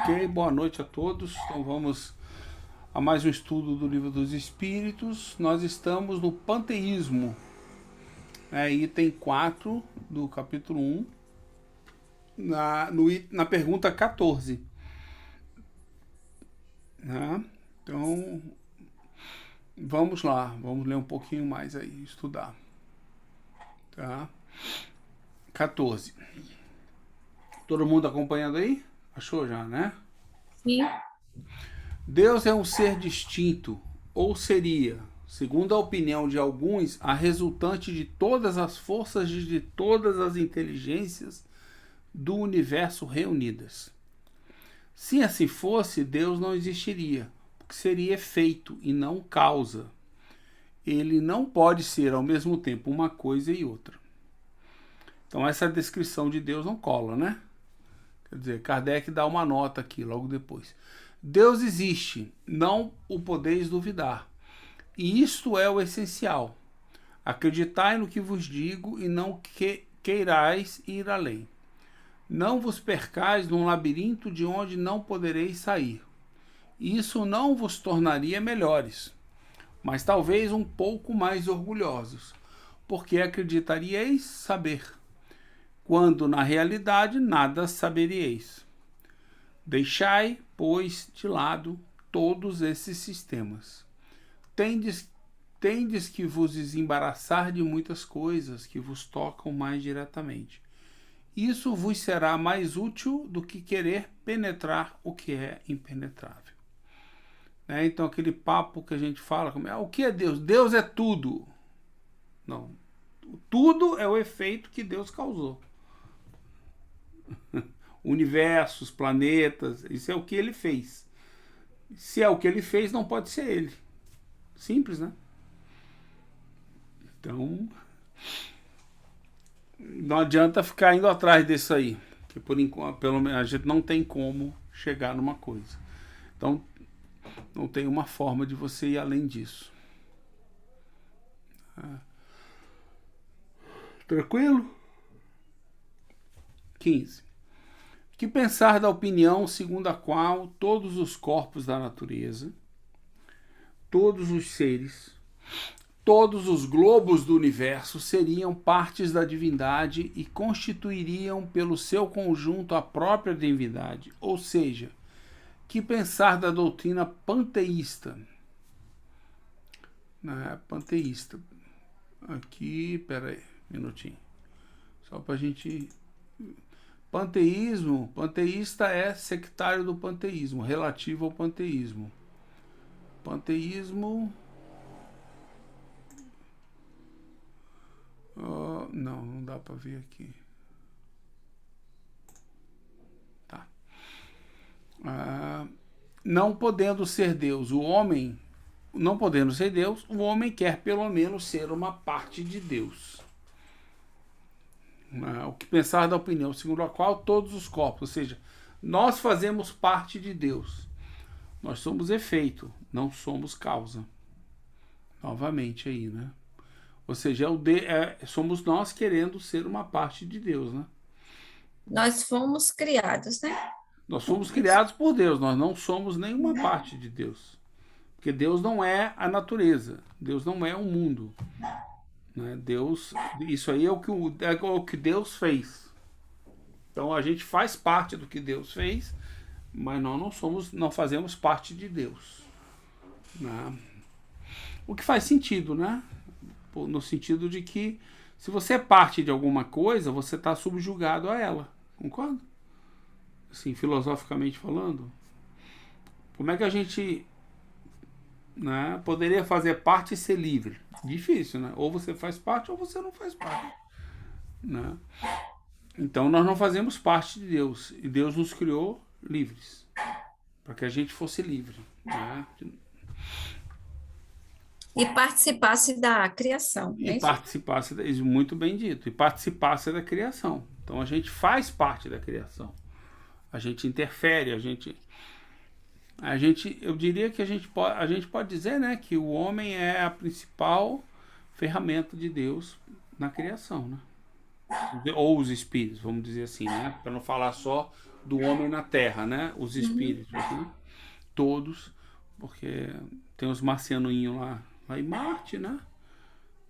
Ok, boa noite a todos. Então vamos a mais um estudo do Livro dos Espíritos. Nós estamos no Panteísmo, item 4 do capítulo 1, na pergunta 14. Né? Então, vamos lá, vamos ler um pouquinho mais aí, estudar. Tá? 14. Todo mundo acompanhando aí? Achou já, né? Sim. Deus é um ser distinto, ou seria, segundo a opinião de alguns, a resultante de todas as forças e de todas as inteligências do universo reunidas. Se assim fosse, Deus não existiria, porque seria efeito e não causa. Ele não pode ser ao mesmo tempo uma coisa e outra. Então essa descrição de Deus não cola, né? Quer dizer, Kardec dá uma nota aqui logo depois. Deus existe, não o podeis duvidar. E isto é o essencial. Acreditai no que vos digo e não queirais ir além. Não vos percais num labirinto de onde não podereis sair. Isso não vos tornaria melhores, mas talvez um pouco mais orgulhosos, porque acreditaríeis saber, quando na realidade nada saberíeis. Deixai, pois, de lado todos esses sistemas. Tendes que vos desembaraçar de muitas coisas que vos tocam mais diretamente. Isso vos será mais útil do que querer penetrar o que é impenetrável. Então aquele papo que a gente fala, o que é Deus? Deus é tudo. Não. Tudo é o efeito que Deus causou. Universos, planetas, isso é o que ele fez. Se é o que ele fez, não pode ser ele. Simples, né? Então, não adianta ficar indo atrás disso aí, que por enquanto, pelo menos, a gente não tem como chegar numa coisa. Então, não tem uma forma de você ir além disso. Tranquilo? 15. Que pensar da opinião segundo a qual todos os corpos da natureza, todos os seres, todos os globos do universo seriam partes da divindade e constituiriam pelo seu conjunto a própria divindade, ou seja, que pensar da doutrina panteísta. Panteísta. Aqui, pera aí, um minutinho. Só pra gente... Panteísta é sectário do panteísmo, relativo ao panteísmo. Panteísmo... não dá para ver aqui. Tá. Não podendo ser Deus, o homem quer pelo menos ser uma parte de Deus. O que pensar da opinião segundo a qual todos os corpos, ou seja, nós fazemos parte de Deus. Nós somos efeito, não somos causa. Novamente aí, né? Ou seja, somos nós querendo ser uma parte de Deus, né? Nós fomos criados, né? Nós fomos criados por Deus, nós não somos nenhuma parte de Deus. Porque Deus não é a natureza, Deus não é o mundo. Né? Deus, isso aí é o que Deus fez. Então a gente faz parte do que Deus fez, mas nós não fazemos parte de Deus. Né? O que faz sentido, né? No sentido de que se você é parte de alguma coisa, você está subjugado a ela. Concorda? Assim, filosoficamente falando. Como é que a gente, né, poderia fazer parte e ser livre? Difícil, né? Ou você faz parte ou você não faz parte. Né? Então nós não fazemos parte de Deus. E Deus nos criou livres. Para que a gente fosse livre. Né? E participasse da criação, E não é isso? participasse, muito bem dito, e participasse da criação. Então a gente faz parte da criação. A gente interfere, eu diria que a gente pode dizer, né, que o homem é a principal ferramenta de Deus na criação, né? ou os espíritos, vamos dizer assim, né? Para não falar só do homem na Terra, né? Os Uhum. espíritos, né? Todos, porque tem os marcianinhos lá em Marte, né?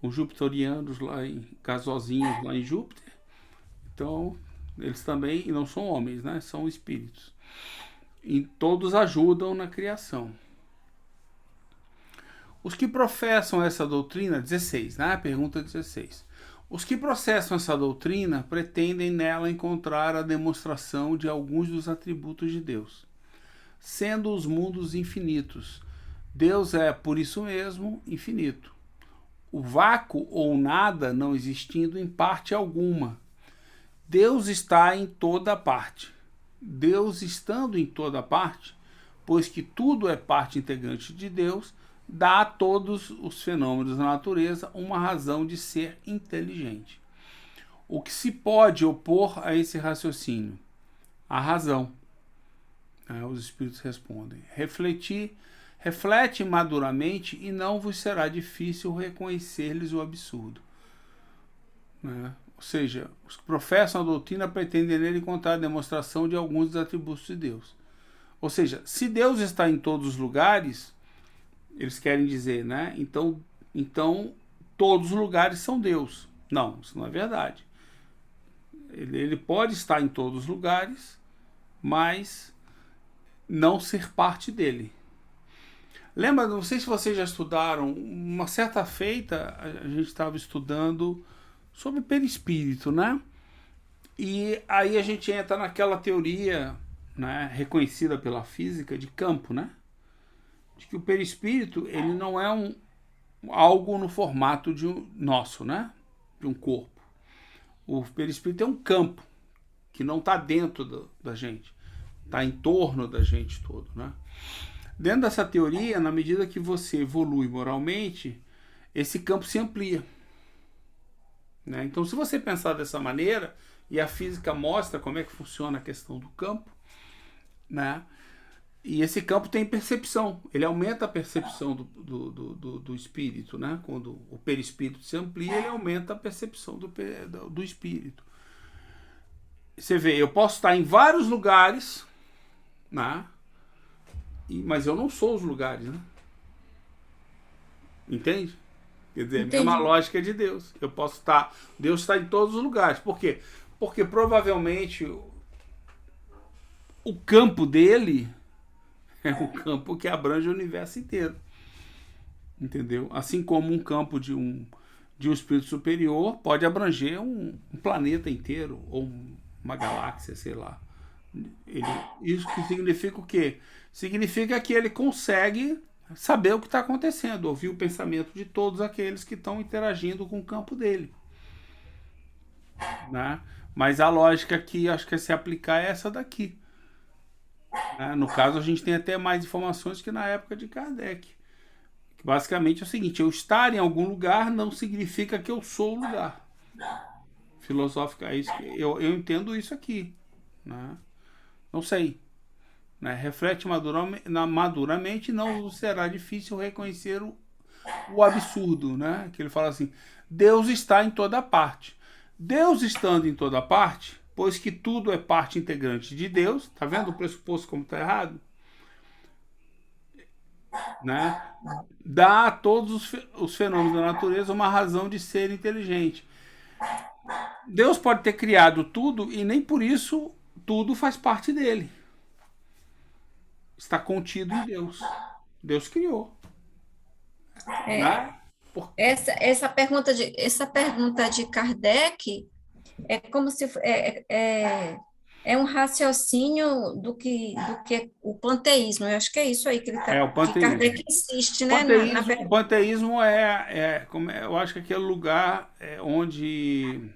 Os jupiterianos lá em gasosinhos lá em Júpiter. Então, eles também não são homens, né? São espíritos. E todos ajudam na criação. Os que professam essa doutrina, 16, né? Pergunta 16. Os que processam essa doutrina pretendem nela encontrar a demonstração de alguns dos atributos de Deus, sendo os mundos infinitos. Deus é, por isso mesmo, infinito. O vácuo ou nada não existindo em parte alguma. Deus está em toda parte. Deus estando em toda parte, pois que tudo é parte integrante de Deus, dá a todos os fenômenos da natureza uma razão de ser inteligente. O que se pode opor a esse raciocínio? A razão. Os espíritos respondem. Reflete maduramente e não vos será difícil reconhecer-lhes o absurdo. Ou seja, os que professam a doutrina pretendem nele encontrar a demonstração de alguns dos atributos de Deus. Ou seja, se Deus está em todos os lugares, eles querem dizer, né? Então todos os lugares são Deus. Não, isso não é verdade. Ele pode estar em todos os lugares, mas não ser parte dele. Lembra, não sei se vocês já estudaram, uma certa feita a gente estava estudando sobre perispírito, né? E aí a gente entra naquela teoria, né, reconhecida pela física de campo, né? De que o perispírito ele não é algo no formato de nosso, né? De um corpo. O perispírito é um campo que não está dentro da gente, está em torno da gente todo, né? Dentro dessa teoria, na medida que você evolui moralmente, esse campo se amplia. Né? Então, se você pensar dessa maneira, e a física mostra como é que funciona a questão do campo, né? E esse campo tem percepção, ele aumenta a percepção do espírito, né? Quando o perispírito se amplia, ele aumenta a percepção do espírito. Você vê, eu posso estar em vários lugares, né? Mas eu não sou os lugares, né? Entende? Quer dizer, a mesma Entendi. lógica de Deus. Eu posso estar. Deus está em todos os lugares. Por quê? Porque provavelmente o campo dele é um campo que abrange o universo inteiro. Entendeu? Assim como um campo de um espírito superior pode abranger um planeta inteiro, ou uma galáxia, sei lá. Ele, isso que significa o quê? Significa que ele consegue saber o que está acontecendo, ouvir o pensamento de todos aqueles que estão interagindo com o campo dele. Né? Mas a lógica que acho que é se aplicar é essa daqui. Né? No caso, a gente tem até mais informações que na época de Kardec. Que basicamente é o seguinte: eu estar em algum lugar não significa que eu sou o lugar. Filosófica, é isso que eu entendo isso aqui. Né? Não sei. Né? Reflete maduramente, não será difícil reconhecer o absurdo, né? Que ele fala assim: Deus está em toda parte. Deus estando em toda parte, pois que tudo é parte integrante de Deus, tá vendo o pressuposto como está errado? Né? Dá a todos os fenômenos da natureza uma razão de ser inteligente. Deus pode ter criado tudo e nem por isso tudo faz parte dele. Está contido em Deus. Deus criou. Né? Por- Essa pergunta de Kardec é como se é um raciocínio do que o panteísmo. Eu acho que é isso aí É o que panteísmo. Kardec insiste, né, na O panteísmo eu acho que aquele lugar onde.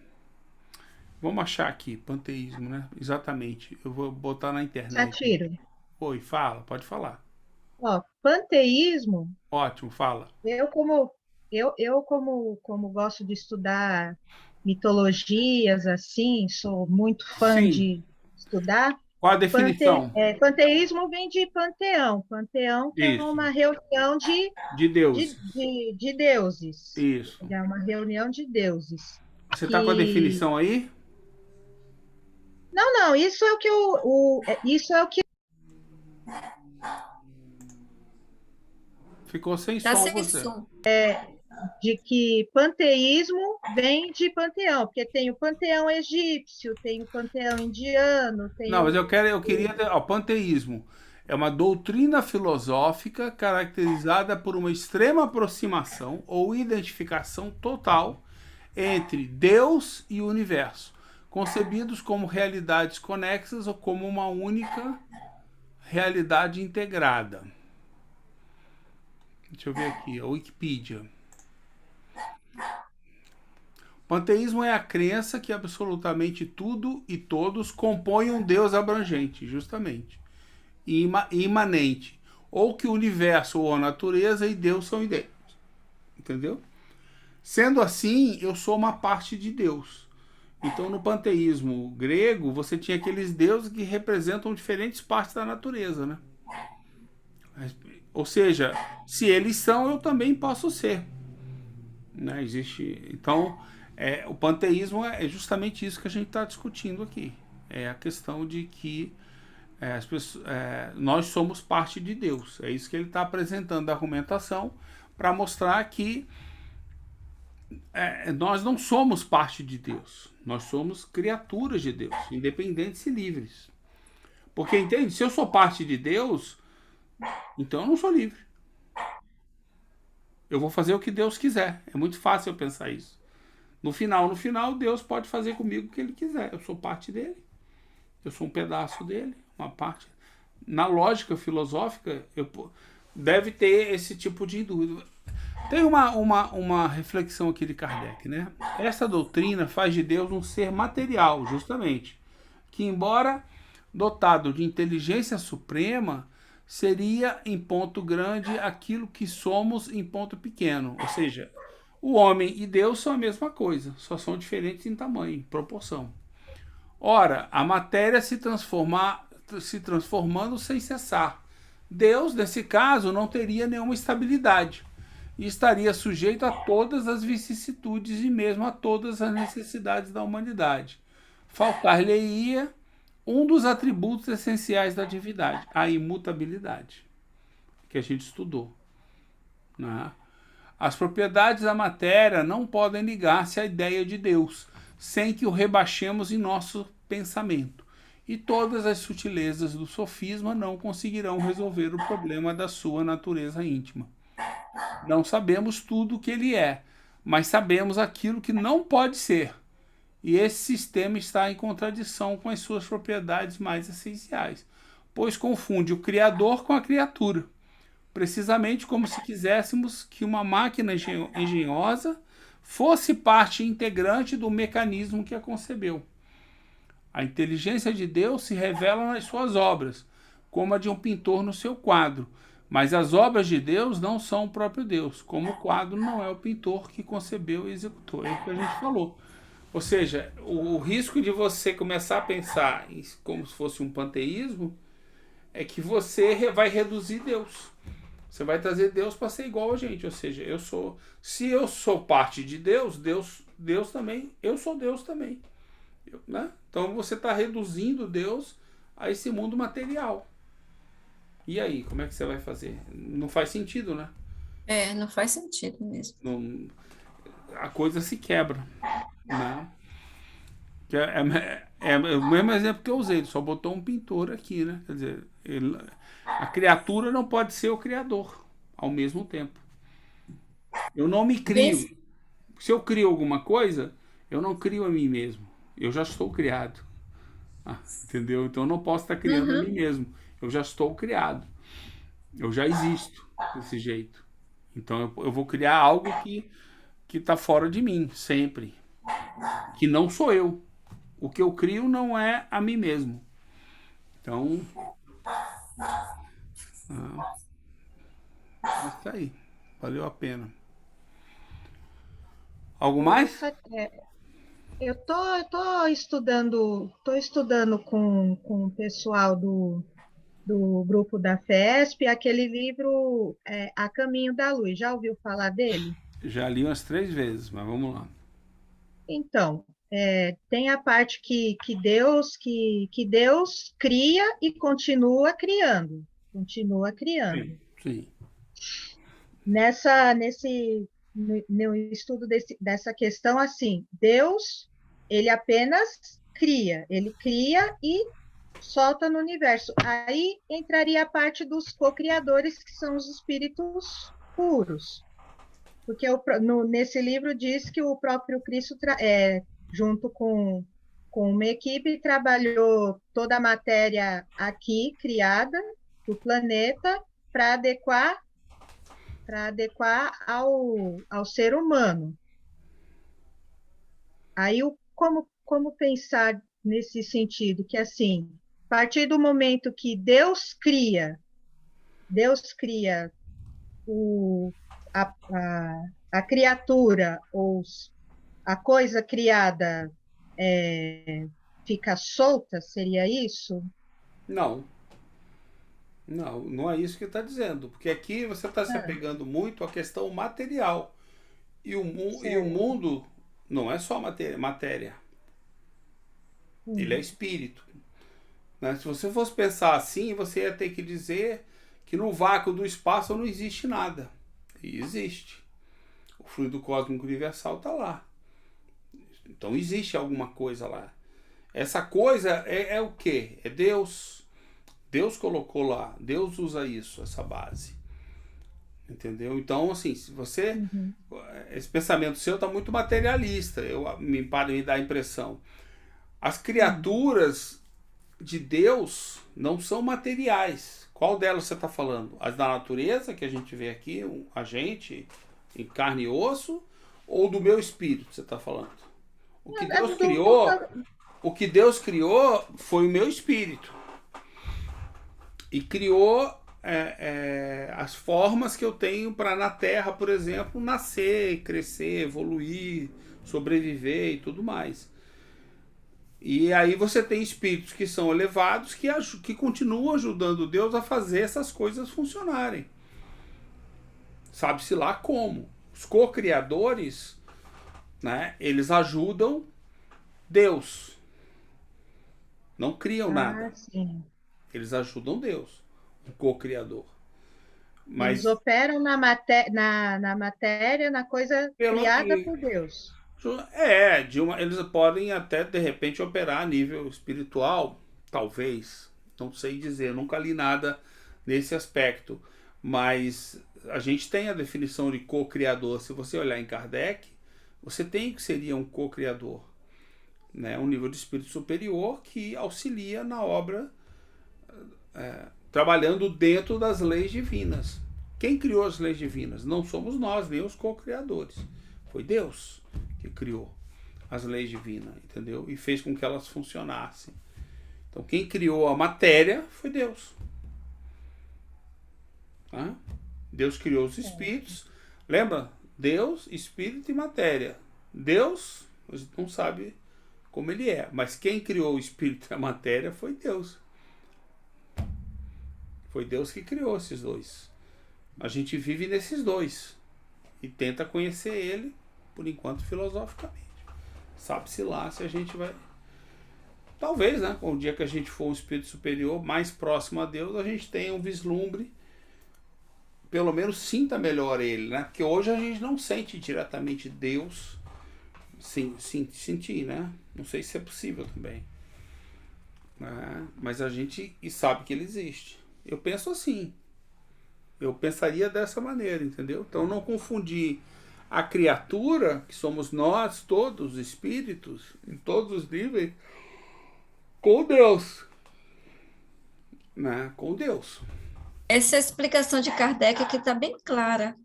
Vamos achar aqui, panteísmo, né? Exatamente. Eu vou botar na internet. Satiro. Oi, fala, pode falar. Ó, panteísmo, Ótimo, fala. eu como como gosto de estudar mitologias assim, sou muito fã Sim. de estudar. Qual a definição? Panteísmo vem de panteão. Panteão que é Isso. uma reunião De Deus. de deuses. Isso. É uma reunião de deuses. Você está com a definição aí? Não, isso é o que isso é o que Ficou sem Tá som sem você. som. de que panteísmo vem de panteão, porque tem o panteão egípcio, tem o panteão indiano, tem Não, mas o eu queria. Ó, panteísmo é uma doutrina filosófica caracterizada por uma extrema aproximação ou identificação total entre Deus e o universo, concebidos como realidades conexas ou como uma única realidade integrada. Deixa eu ver aqui, a Wikipedia. Panteísmo é a crença que absolutamente tudo e todos compõem um Deus abrangente, justamente, e imanente, ou que o universo ou a natureza e Deus são idênticos. Entendeu? Sendo assim, eu sou uma parte de Deus. Então, no panteísmo grego, você tinha aqueles deuses que representam diferentes partes da natureza, né? Ou seja, se eles são, eu também posso ser. Né? Existe. Então, o panteísmo é justamente isso que a gente está discutindo aqui. É a questão de que as pessoas, nós somos parte de Deus. É isso que ele está apresentando a argumentação para mostrar que nós não somos parte de Deus. Nós somos criaturas de Deus, independentes e livres. Porque, entende? Se eu sou parte de Deus, então eu não sou livre. Eu vou fazer o que Deus quiser. É muito fácil eu pensar isso. No final, Deus pode fazer comigo o que Ele quiser. Eu sou parte dele. Eu sou um pedaço dele, uma parte. Na lógica filosófica, deve ter esse tipo de dúvida. Tem uma reflexão aqui de Kardec, né? Essa doutrina faz de Deus um ser material, justamente, que embora dotado de inteligência suprema, seria em ponto grande aquilo que somos em ponto pequeno. Ou seja, o homem e Deus são a mesma coisa, só são diferentes em tamanho, em proporção. Ora, a matéria se transformando sem cessar. Deus, nesse caso, não teria nenhuma estabilidade e estaria sujeito a todas as vicissitudes e mesmo a todas as necessidades da humanidade. Faltar-lhe-ia um dos atributos essenciais da divindade, a imutabilidade, que a gente estudou. Né? As propriedades da matéria não podem ligar-se à ideia de Deus, sem que o rebaixemos em nosso pensamento. E todas as sutilezas do sofisma não conseguirão resolver o problema da sua natureza íntima. Não sabemos tudo o que ele é, mas sabemos aquilo que não pode ser. E esse sistema está em contradição com as suas propriedades mais essenciais, pois confunde o Criador com a criatura, precisamente como se quiséssemos que uma máquina engenhosa fosse parte integrante do mecanismo que a concebeu. A inteligência de Deus se revela nas suas obras, como a de um pintor no seu quadro, mas as obras de Deus não são o próprio Deus, como o quadro não é o pintor que concebeu e executou. É o que a gente falou. Ou seja, o risco de você começar a pensar como se fosse um panteísmo é que você vai reduzir Deus. Você vai trazer Deus para ser igual a gente. Ou seja, se eu sou parte de Deus, Deus também, eu sou Deus também. Né? Então você está reduzindo Deus a esse mundo material. E aí, como é que você vai fazer? Não faz sentido, né? Não faz sentido mesmo. Não, a coisa se quebra. Né? É o mesmo exemplo que eu usei, ele só botou um pintor aqui, né? Quer dizer, a criatura não pode ser o criador ao mesmo tempo. Eu não me crio. Se eu crio alguma coisa, eu não crio a mim mesmo. Eu já estou criado. Entendeu? Então eu não posso estar criando a mim mesmo. Eu já estou criado. Eu já existo desse jeito. Então eu vou criar algo que está fora de mim, sempre. Que não sou eu. O que eu crio não é a mim mesmo. Então. É isso aí. Valeu a pena. Algo mais? Eu tô estudando com o pessoal do grupo da FESP, aquele livro A Caminho da Luz. Já ouviu falar dele? Já li umas 3 vezes, mas vamos lá. Então, tem a parte que Deus cria e continua criando. Sim. Sim. No estudo dessa questão, assim, Deus, ele apenas cria, ele cria e solta no universo. Aí entraria a parte dos co-criadores, que são os espíritos puros. Porque nesse livro diz que o próprio Cristo, junto com uma equipe, trabalhou toda a matéria aqui, criada, do planeta, para adequar ao ser humano. Aí, como pensar nesse sentido? Que, assim, a partir do momento que Deus cria o, a criatura, ou a coisa criada fica solta, seria isso? Não, não é isso que está dizendo. Porque aqui você está se Ah, apegando muito à questão material. E o certo. mundo não é só matéria. Ele é Hum. espírito. Né? Se você fosse pensar assim, você ia ter que dizer que no vácuo do espaço não existe nada. E existe. O fluido cósmico universal está lá. Então existe alguma coisa lá. Essa coisa é o quê? É Deus. Deus colocou lá. Deus usa isso, essa base. Entendeu? Então, assim, se você. Uhum. Esse pensamento seu está muito materialista. Me dá a impressão. As Hum. criaturas de Deus não são materiais. Qual delas você está falando? As da natureza, que a gente vê aqui, a gente, em carne e osso, ou do meu espírito, você está falando? O que É Deus criou, o que Deus criou foi o meu espírito. E criou as formas que eu tenho para na Terra, por exemplo, nascer, crescer, evoluir, sobreviver e tudo mais. E aí você tem espíritos que são elevados que continuam ajudando Deus a fazer essas coisas funcionarem. Sabe-se lá como. Os co-criadores, né, eles ajudam Deus. Não criam nada. Sim. Eles ajudam Deus, o co-criador. Eles Mas operam na matéria, na coisa pelo criada por Deus. eles podem até de repente operar a nível espiritual, talvez, não sei dizer, nunca li nada nesse aspecto, mas a gente tem a definição de co-criador. Se você olhar em Kardec, você tem que seria um co-criador, né? Um nível de espírito superior que auxilia na obra, trabalhando dentro das leis divinas. Quem criou as leis divinas? Não somos nós, nem os co-criadores. Foi Deus que criou as leis divinas, entendeu? E fez com que elas funcionassem. Então, quem criou a matéria foi Deus. Tá? Deus criou os espíritos. Lembra? Deus, espírito e matéria. Deus, a gente não sabe como ele é, mas quem criou o espírito e a matéria foi Deus. Foi Deus que criou esses dois. A gente vive nesses dois e tenta conhecer ele, por enquanto, filosoficamente. Sabe-se lá se a gente vai. Talvez, né? O dia que a gente for um espírito superior, mais próximo a Deus, a gente tenha um vislumbre, pelo menos sinta melhor ele, né? Porque hoje a gente não sente diretamente Deus, sentir, né? Não sei se é possível também. Né? Mas a gente sabe que ele existe. Eu penso assim. Eu pensaria dessa maneira, entendeu? Então não confundir a criatura, que somos nós todos, espíritos, em todos os níveis, com Deus. Né? Com Deus. Essa explicação de Kardec aqui está bem clara.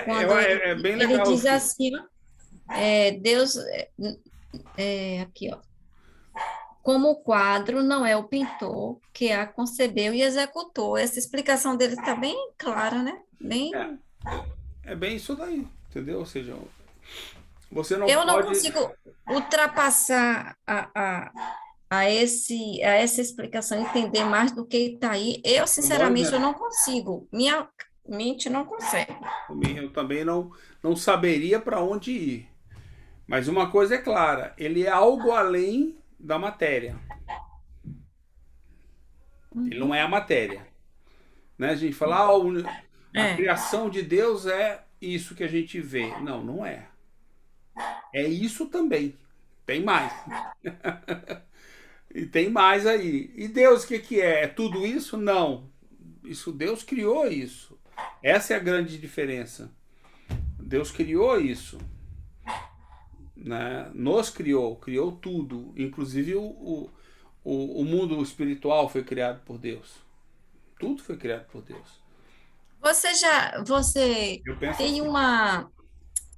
Quando É bem ele legal diz assim. assim, ó, Deus, aqui, ó, como o quadro não é o pintor que a concebeu e executou. Essa explicação dele está bem clara, né? É, Bem, é bem isso daí, entendeu? Ou seja, você não eu não pode. consigo ultrapassar a essa explicação, entender mais do que está aí. Eu, Nós, sinceramente, eu né? não consigo. Minha mente não consegue. Eu também não saberia para onde ir. Mas uma coisa é clara, ele é algo além da matéria. Ele não é a matéria. Né? A gente fala, a É. criação de Deus é isso que a gente vê. Não, não é. É isso também. Tem mais. E tem mais aí. E Deus, o que, que é? É tudo isso? Não. Isso Deus criou isso. Essa é a grande diferença. Deus criou isso. Né? Nos criou, criou tudo. Inclusive o mundo espiritual foi criado por Deus. Tudo foi criado por Deus. Você Eu penso tem assim.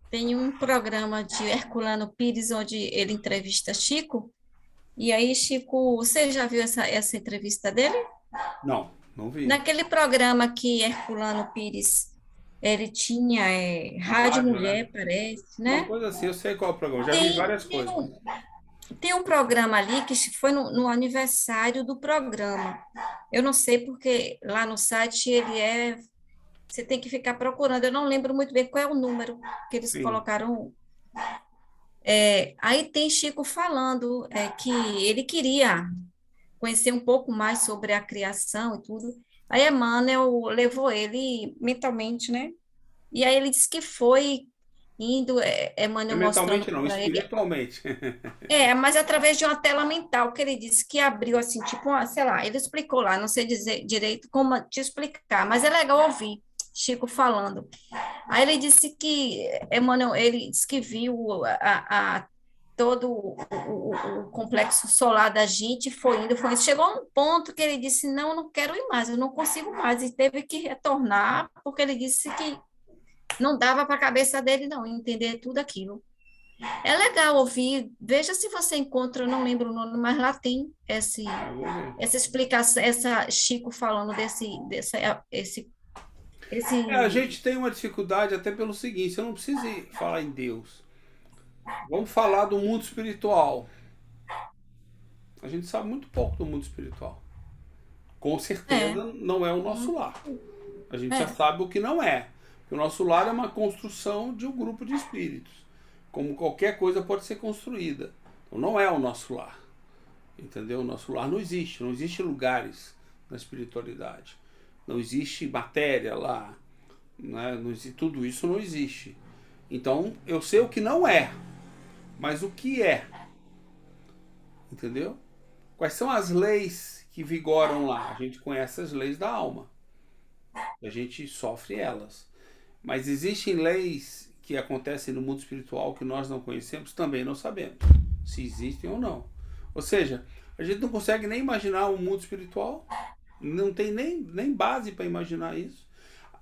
tem um programa de Herculano Pires onde ele entrevista Chico, e aí Chico, você já viu essa entrevista dele? Não, não vi. Naquele programa que Herculano Pires, ele tinha Na Rádio rádio, né? Mulher, parece, Uma né? coisa assim, eu sei qual é o programa. Já vi Tem, várias tem coisas. um, tem um programa ali que foi no aniversário do programa. Eu não sei porque lá no site você tem que ficar procurando. Eu não lembro muito bem qual é o número que eles Sim. colocaram. Aí tem Chico falando que ele queria conhecer um pouco mais sobre a criação e tudo. Aí Emmanuel levou ele mentalmente, né? E aí ele disse que foi indo, É Emmanuel mostrando mentalmente não, para ele. espiritualmente. Mas através de uma tela mental que ele disse que abriu assim, tipo, sei lá, ele explicou lá, não sei dizer direito como te explicar, mas é legal ouvir Chico falando. Aí ele disse que Emmanuel, ele disse que viu todo o complexo solar da gente, foi indo. Chegou a um ponto que ele disse, não, eu não quero ir mais, eu não consigo mais, e teve que retornar, porque ele disse que não dava para a cabeça dele, não, entender tudo aquilo. É legal ouvir, veja se você encontra, eu não lembro o nome, mas lá tem Eu vou ver. essa explicação, essa Chico falando esse, A gente tem uma dificuldade até pelo seguinte, você não precisa falar em Deus. Vamos falar do mundo espiritual. A gente sabe muito pouco do mundo espiritual. Com é, certeza não é o nosso lar. A gente já é, sabe o que não é. O nosso lar é uma construção de um grupo de espíritos. Como qualquer coisa pode ser construída. Então não é o nosso lar. Entendeu? O nosso lar não existe. Não existe lugares na espiritualidade. Não existe matéria lá. Né? Não existe, tudo isso não existe. Então eu sei o que não é. Mas o que é? Entendeu? Quais são as leis que vigoram lá? A gente conhece as leis da alma. A gente sofre elas. Mas existem leis que acontecem no mundo espiritual que nós não conhecemos, também não sabemos se existem ou não. Ou seja, a gente não consegue nem imaginar um mundo espiritual, não tem nem base para imaginar isso.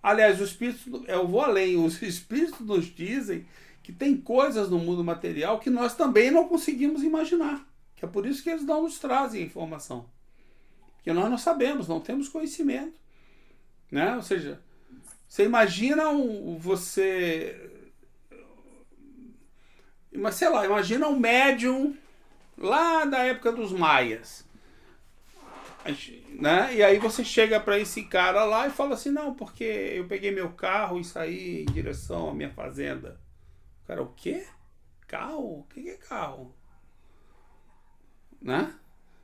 Aliás, os espíritos, eu vou além, os espíritos nos dizem que tem coisas no mundo material que nós também não conseguimos imaginar. Que é por isso que eles não nos trazem informação. Porque nós não sabemos, não temos conhecimento. Né? Ou seja, você imagina mas sei lá, imagina um médium lá da época dos maias, né? E aí você chega para esse cara lá e fala assim, não, porque eu peguei meu carro e saí em direção à minha fazenda. O cara, o quê? Carro? O que é carro? Né?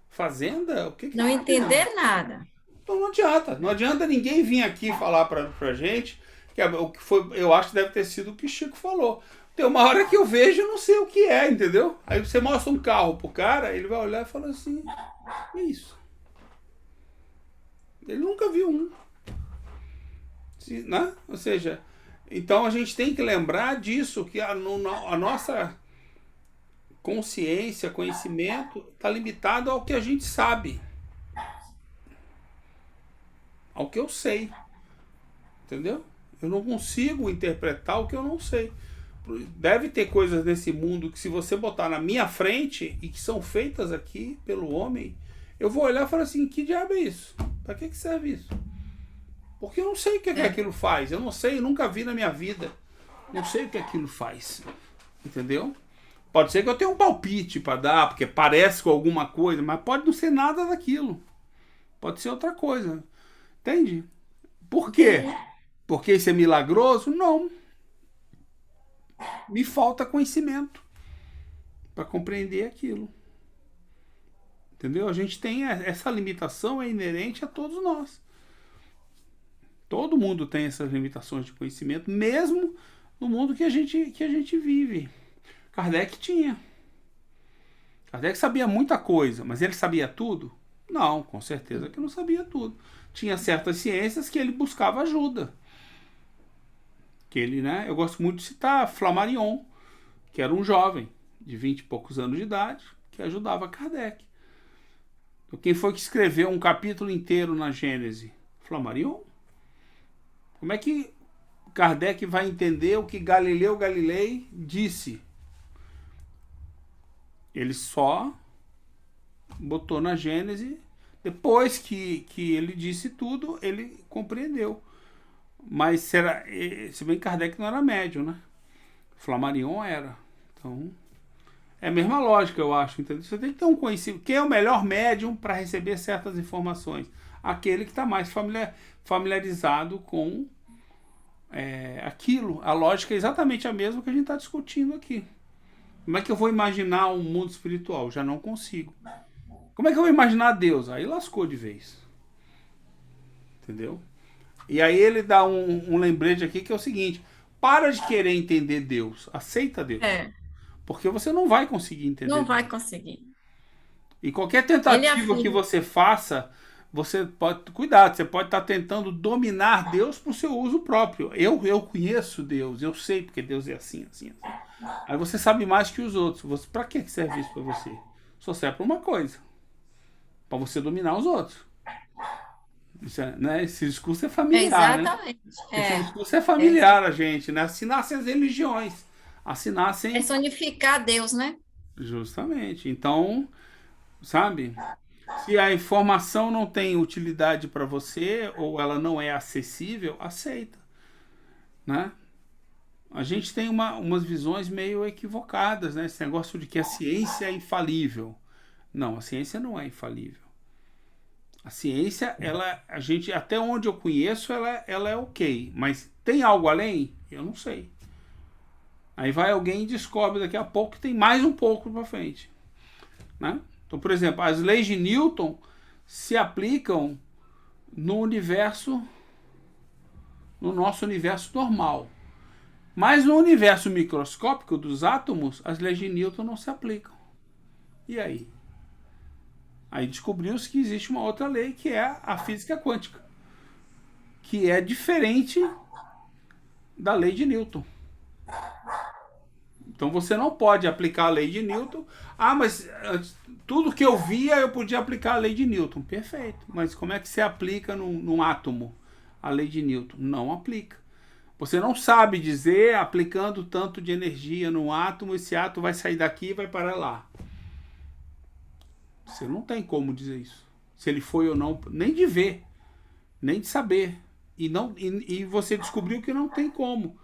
Fazenda? O que é não fazenda? entender nada. Então não adianta ninguém vir aqui falar pra gente que o que foi, eu acho que deve ter sido o que o Chico falou. Tem uma hora que eu vejo e não sei o que é, entendeu? Aí você mostra um carro pro cara, ele vai olhar e fala assim, que é isso? Ele nunca viu um. Né? Ou seja, então a gente tem que lembrar disso, que a nossa consciência, conhecimento, está limitado ao que a gente sabe, ao que eu sei. Entendeu? Eu não consigo interpretar o que eu não sei. Deve ter coisas nesse mundo que se você botar na minha frente e que são feitas aqui pelo homem, eu vou olhar e falar assim, que diabo é isso? Para que serve isso? Porque eu não sei o que É, aquilo faz. Eu não sei, eu nunca vi na minha vida. Não sei o que aquilo faz. Entendeu? Pode ser que eu tenha um palpite para dar, porque parece com alguma coisa, mas pode não ser nada daquilo. Pode ser outra coisa. Entende? Por quê? entendi. Porque isso é milagroso? Não. Me falta conhecimento. para compreender aquilo. Entendeu? A gente tem essa limitação, é inerente a todos nós. Todo mundo tem essas limitações de conhecimento, mesmo no mundo que a gente vive. Kardec tinha. Kardec sabia muita coisa, mas ele sabia tudo? Não, com certeza que não sabia tudo. Tinha certas ciências que ele buscava ajuda. Que ele, né? Eu gosto muito de citar Flammarion, que era um jovem de 20 e poucos anos de idade, que ajudava Kardec. Então, quem foi que escreveu um capítulo inteiro na Gênese? Flammarion. Como é que Kardec vai entender o que Galileu Galilei disse? Ele só botou na Gênese, depois que ele disse tudo, ele compreendeu. Mas será, se bem que Kardec não era médium, né? Flammarion era. Então, é a mesma lógica, eu acho. Entendeu? Você tem que ter um conhecimento. Quem é o melhor médium para receber certas informações? Aquele que está mais familiarizado com aquilo. A lógica é exatamente a mesma que a gente está discutindo aqui. Como é que eu vou imaginar um mundo espiritual? Já não consigo. Como é que eu vou imaginar Deus? Aí lascou de vez. Entendeu? E aí ele dá um lembrete aqui que é o seguinte: para de querer entender Deus. Aceita Deus. Porque você não vai conseguir entender Não Deus. vai conseguir. E qualquer tentativa que você faça, você pode... Cuidado, você pode estar tentando dominar Deus para o seu uso próprio. Eu conheço Deus, eu sei porque Deus é assim, assim, assim. Aí você sabe mais que os outros. Para que serve isso para você? Só serve para uma coisa. Para você dominar os outros. Isso né? Esse discurso é familiar, Exatamente. né? Esse discurso é familiar a gente, né? Assim nascem as religiões. Assim nascem... Personificar Deus, né? Justamente. Então, sabe? Se a informação não tem utilidade para você ou ela não é acessível, aceita, né? A gente tem umas visões meio equivocadas, né? Esse negócio de que a ciência é infalível. Não, a ciência não é infalível. A ciência, a gente, até onde eu conheço, ela é ok. Mas tem algo além? Eu não sei. Aí vai alguém e descobre daqui a pouco que tem mais um pouco para frente, né? Então, por exemplo, as leis de Newton se aplicam no universo, no nosso universo normal. Mas no universo microscópico dos átomos, as leis de Newton não se aplicam. E aí? Aí descobriu-se que existe uma outra lei, que é a física quântica, que é diferente da lei de Newton. Então você não pode aplicar a lei de Newton. Ah, mas tudo que eu via eu podia aplicar a lei de Newton. Perfeito. Mas como é que você aplica num átomo a lei de Newton? Não aplica. Você não sabe dizer, aplicando tanto de energia num átomo, esse átomo vai sair daqui e vai parar lá. Você não tem como dizer isso. Se ele foi ou não, nem de ver, nem de saber. E você descobriu que não tem como.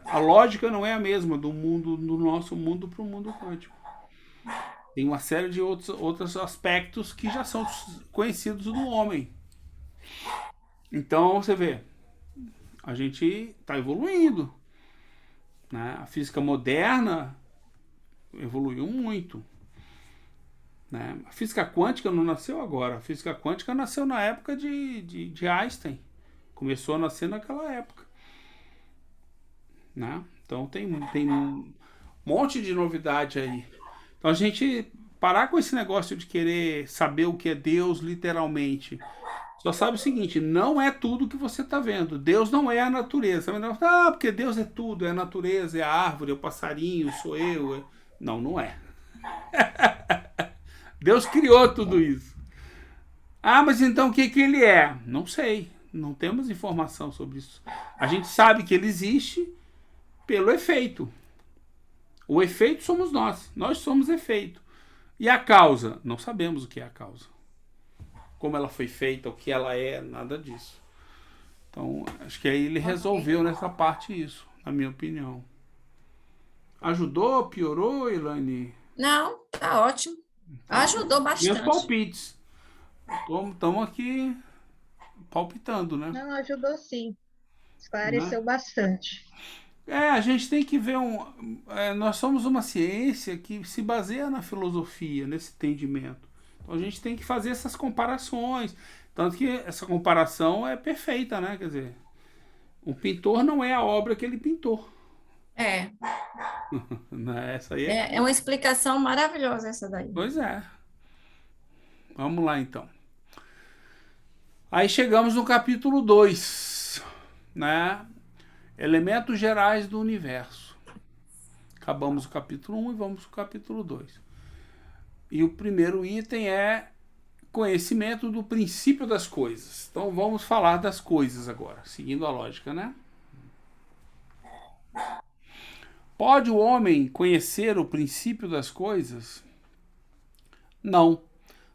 A lógica não é a mesma do nosso mundo para o mundo quântico. Tem uma série de outros aspectos que já são conhecidos do homem. Então você vê, a gente está evoluindo, né? A física moderna evoluiu muito, né? A física quântica não nasceu agora. A física quântica nasceu na época de Einstein. Começou a nascer naquela época, né? Então tem um monte de novidade aí. Então a gente parar com esse negócio de querer saber o que é Deus literalmente. Só sabe o seguinte: não é tudo que você está vendo. Deus não é a natureza. Porque Deus é tudo, é a natureza, é a árvore, é o passarinho, sou eu. Não, não é. Deus criou tudo isso. Ah, mas então o que ele é? Não sei. Não temos informação sobre isso. A gente sabe que ele existe pelo efeito. O efeito somos nós. Nós somos efeito. E a causa? Não sabemos o que é a causa. Como ela foi feita, o que ela é, nada disso. Então, acho que aí ele resolveu nessa parte isso, na minha opinião. Ajudou? Piorou, Elaine? Não, tá ótimo. Ajudou bastante. Meus palpites. Estamos aqui palpitando, né? Não, ajudou sim. Esclareceu bastante. A gente tem que ver nós somos uma ciência que se baseia na filosofia, nesse entendimento. Então a gente tem que fazer essas comparações. Tanto que essa comparação é perfeita, né? Quer dizer, um pintor não é a obra que ele pintou. É, Né? Essa aí é uma explicação maravilhosa essa daí. Pois é. Vamos lá então. Aí chegamos no capítulo 2, né? Elementos gerais do universo. Acabamos o capítulo 1 e vamos para o capítulo 2. E o primeiro item é conhecimento do princípio das coisas. Então vamos falar das coisas agora, seguindo a lógica, né? Pode o homem conhecer o princípio das coisas? Não.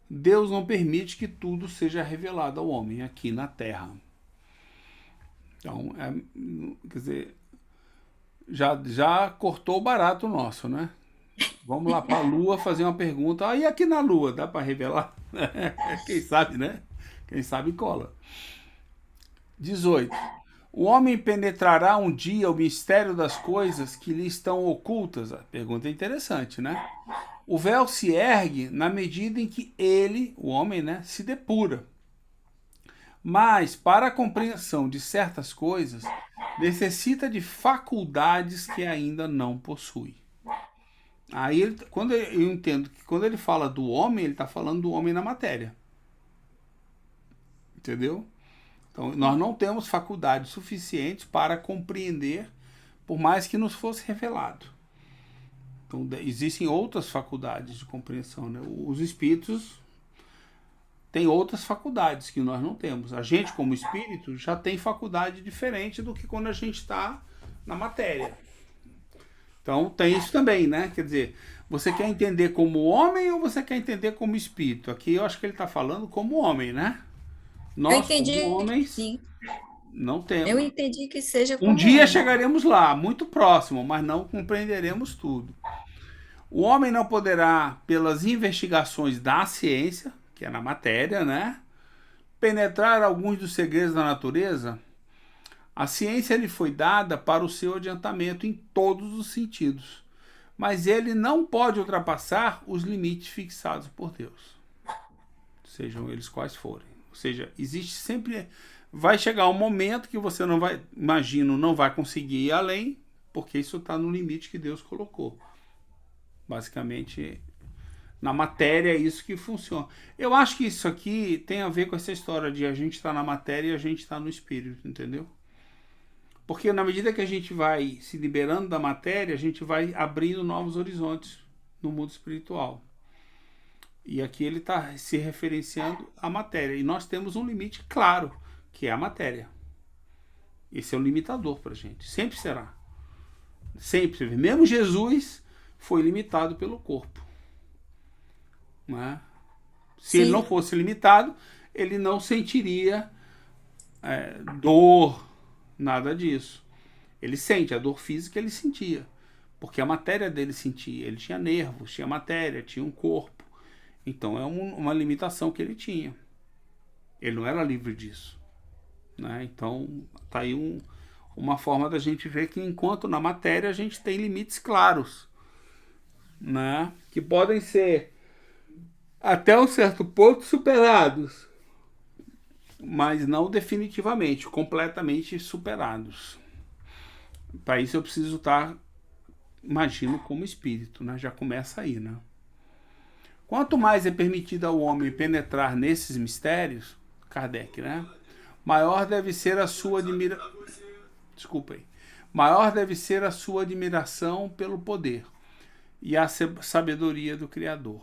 Deus não permite que tudo seja revelado ao homem aqui na Terra. Então, quer dizer, já cortou o barato nosso, né? Vamos lá para a Lua fazer uma pergunta. E aqui na Lua, dá para revelar? Quem sabe, né? Quem sabe cola. 18. O homem penetrará um dia o mistério das coisas que lhe estão ocultas? A pergunta é interessante, né? O véu se ergue na medida em que ele, o homem, né, se depura. Mas, para a compreensão de certas coisas, necessita de faculdades que ainda não possui. Aí, eu entendo que quando ele fala do homem, ele está falando do homem na matéria. Entendeu? Então, nós não temos faculdades suficientes para compreender, por mais que nos fosse revelado. Então, existem outras faculdades de compreensão, né? Os espíritos têm outras faculdades que nós não temos. A gente, como espírito, já tem faculdade diferente do que quando a gente está na matéria. Então, tem isso também, né? Quer dizer, você quer entender como homem ou você quer entender como espírito? Aqui eu acho que ele está falando como homem, né? Nós, Eu entendi, como homens, sim. não temos. Eu entendi que seja Um como dia homem. chegaremos lá, muito próximo, mas não compreenderemos tudo. O homem não poderá, pelas investigações da ciência, que é na matéria, né, penetrar alguns dos segredos da natureza. A ciência lhe foi dada para o seu adiantamento em todos os sentidos, mas ele não pode ultrapassar os limites fixados por Deus, sejam eles quais forem. Ou seja, existe sempre, vai chegar um momento que você não vai, imagino, não vai conseguir ir além, porque isso está no limite que Deus colocou. Basicamente, na matéria é isso que funciona. Eu acho que isso aqui tem a ver com essa história de a gente estar na matéria e a gente estar no espírito, entendeu? Porque na medida que a gente vai se liberando da matéria, a gente vai abrindo novos horizontes no mundo espiritual. E aqui ele está se referenciando à matéria. E nós temos um limite claro, que é a matéria. Esse é o limitador para a gente. Sempre será. Sempre. Mesmo Jesus foi limitado pelo corpo. Né? Se ele não fosse limitado, ele não sentiria dor, nada disso. Ele sente, a dor física ele sentia, porque a matéria dele sentia. Ele tinha nervos, tinha matéria, tinha um corpo. Então é uma limitação que ele tinha. Ele não era livre disso. Né? Então tá aí uma forma da gente ver que enquanto na matéria a gente tem limites claros, né? Que podem ser até um certo ponto superados, mas não definitivamente, completamente superados. Para isso eu preciso estar, imagino, como espírito, né? Já começa aí, né? Quanto mais é permitido ao homem penetrar nesses mistérios, Kardec, né? Maior deve ser a sua Maior deve ser a sua admiração pelo poder e a sabedoria do Criador.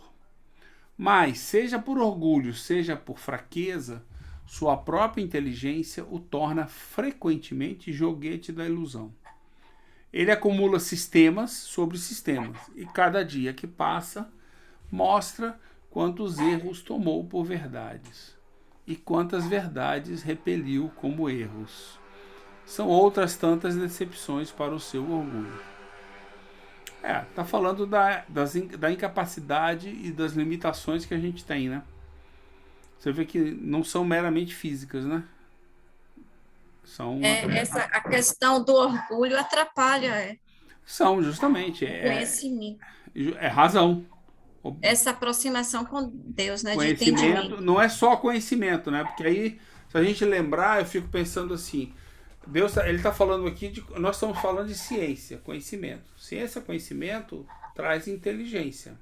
Mas, seja por orgulho, seja por fraqueza, sua própria inteligência o torna frequentemente joguete da ilusão. Ele acumula sistemas sobre sistemas, e cada dia que passa mostra quantos erros tomou por verdades, e quantas verdades repeliu como erros. São outras tantas decepções para o seu orgulho. Tá falando da incapacidade e das limitações que a gente tem, né? Você vê que não são meramente físicas, né? São, A questão do orgulho atrapalha são justamente, o conhecimento, é razão. essa aproximação com Deus, né, de Conhecimento entendimento. não é só conhecimento, né? Porque aí, se a gente lembrar, eu fico pensando assim, Deus, ele está falando aqui nós estamos falando de ciência, conhecimento. Ciência, conhecimento traz inteligência.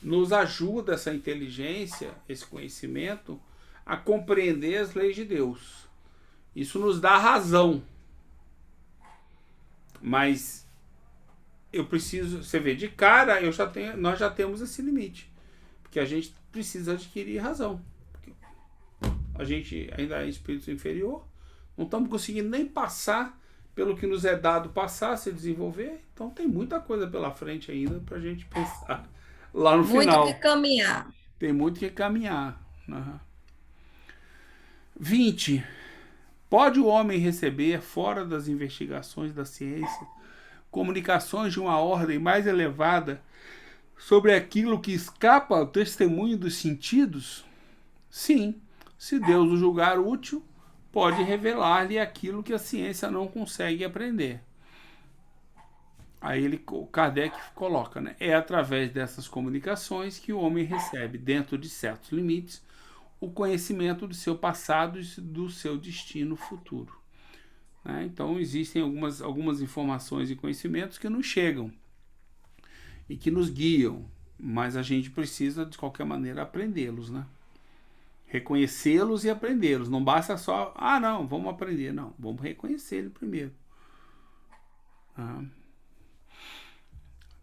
Nos ajuda essa inteligência, esse conhecimento, a compreender as leis de Deus. Isso nos dá razão. Mas eu preciso, você vê, de cara nós já temos esse limite. Porque a gente precisa adquirir razão. A gente ainda é espírito inferior, não estamos conseguindo nem passar pelo que nos é dado passar, se desenvolver. Então tem muita coisa pela frente ainda para a gente pensar lá no final. Muito que caminhar. Tem muito que caminhar. Uhum. 20. Pode o homem receber, fora das investigações da ciência, comunicações de uma ordem mais elevada sobre aquilo que escapa ao testemunho dos sentidos? Sim, se Deus o julgar útil, pode revelar-lhe aquilo que a ciência não consegue aprender. Aí o Kardec coloca, né? É através dessas comunicações que o homem recebe, dentro de certos limites, o conhecimento do seu passado e do seu destino futuro. Né? Então existem algumas informações e conhecimentos que nos chegam e que nos guiam, mas a gente precisa de qualquer maneira aprendê-los, né? Reconhecê-los e aprendê-los. Não basta só, não, vamos aprender. Não, vamos reconhecer ele primeiro.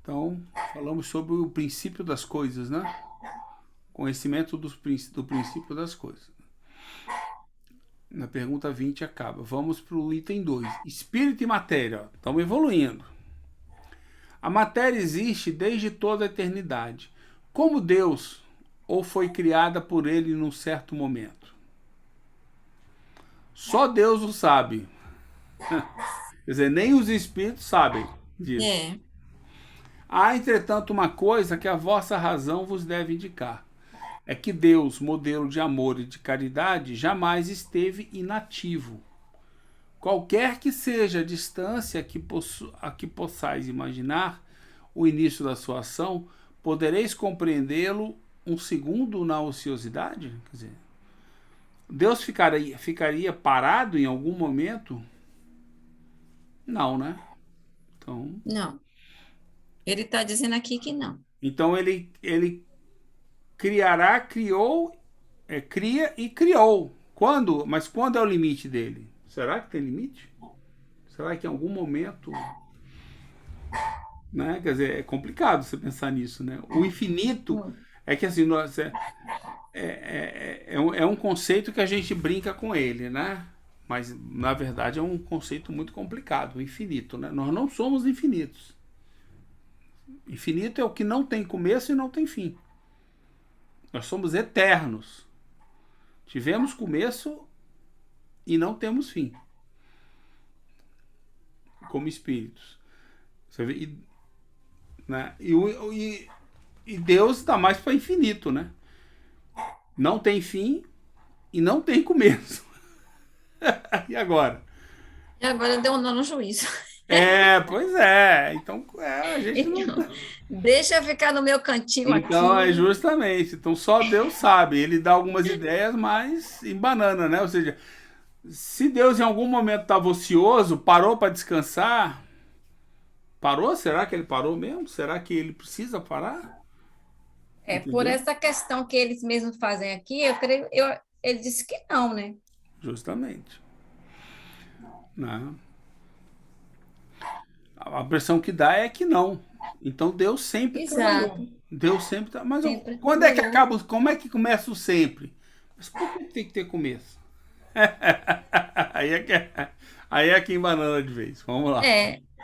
Então, falamos sobre o princípio das coisas, né? Conhecimento do princípio das coisas. Na pergunta 20 acaba. Vamos para o item 2. Espírito e matéria. Estamos evoluindo. A matéria existe desde toda a eternidade. Como Deus, ou foi criada por ele num certo momento? Só Deus o sabe. Quer dizer, nem os espíritos sabem disso. Há, entretanto, uma coisa que a vossa razão vos deve indicar. É que Deus, modelo de amor e de caridade, jamais esteve inativo. Qualquer que seja a distância a que possais imaginar o início da sua ação, podereis compreendê-lo um segundo na ociosidade? Quer dizer, Deus ficaria parado em algum momento? Não, né? Então, não. Ele está dizendo aqui que não. Então ele criará, cria e criou. Quando? Mas quando é o limite dele? Será que tem limite? Será que em algum momento... Né? Quer dizer, é complicado você pensar nisso, né? O infinito é que assim, é um conceito que a gente brinca com ele, né? Mas na verdade é um conceito muito complicado, o infinito, né? Nós não somos infinitos. Infinito é o que não tem começo e não tem fim. Nós somos eternos. Tivemos começo e não temos fim. Como espíritos. Você vê, né? E Deus está mais para infinito, né? Não tem fim e não tem começo. E agora? E agora deu um nó no juízo. Pois é. Então, a gente Então, não... deixa eu ficar no meu cantinho Então, aqui. justamente. Então, só Deus sabe. Ele dá algumas ideias, mas em banana, né? Ou seja, se Deus em algum momento estava ocioso, parou para descansar... Parou? Será que ele parou mesmo? Será que ele precisa parar? Por essa questão que eles mesmos fazem aqui, eu creio, ele disse que não, né? Justamente. Não. A impressão que dá é que não. Então Deus sempre trabalhou. Deus sempre trabalhou. Mas sempre quando é que acaba? Como é que começa o sempre? Mas por que tem que ter começo? Aí é que em banana de vez. Vamos lá.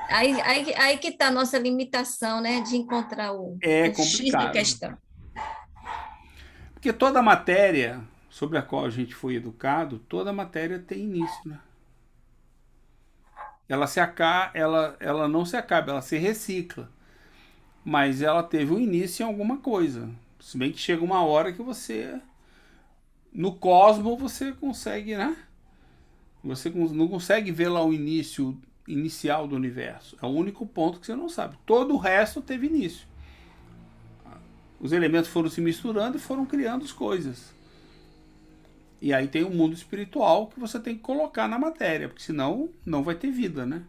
Aí que está a nossa limitação, né? De encontrar o X da questão. Porque toda matéria sobre a qual a gente foi educado, toda matéria tem início, né? Ela não se acaba, ela se recicla. Mas ela teve um início em alguma coisa. Se bem que chega uma hora que você... No cosmos você consegue, né? Você não consegue ver lá o inicial do universo. É o único ponto que você não sabe. Todo o resto teve início. Os elementos foram se misturando e foram criando as coisas. E aí tem o mundo espiritual que você tem que colocar na matéria, porque senão não vai ter vida, né?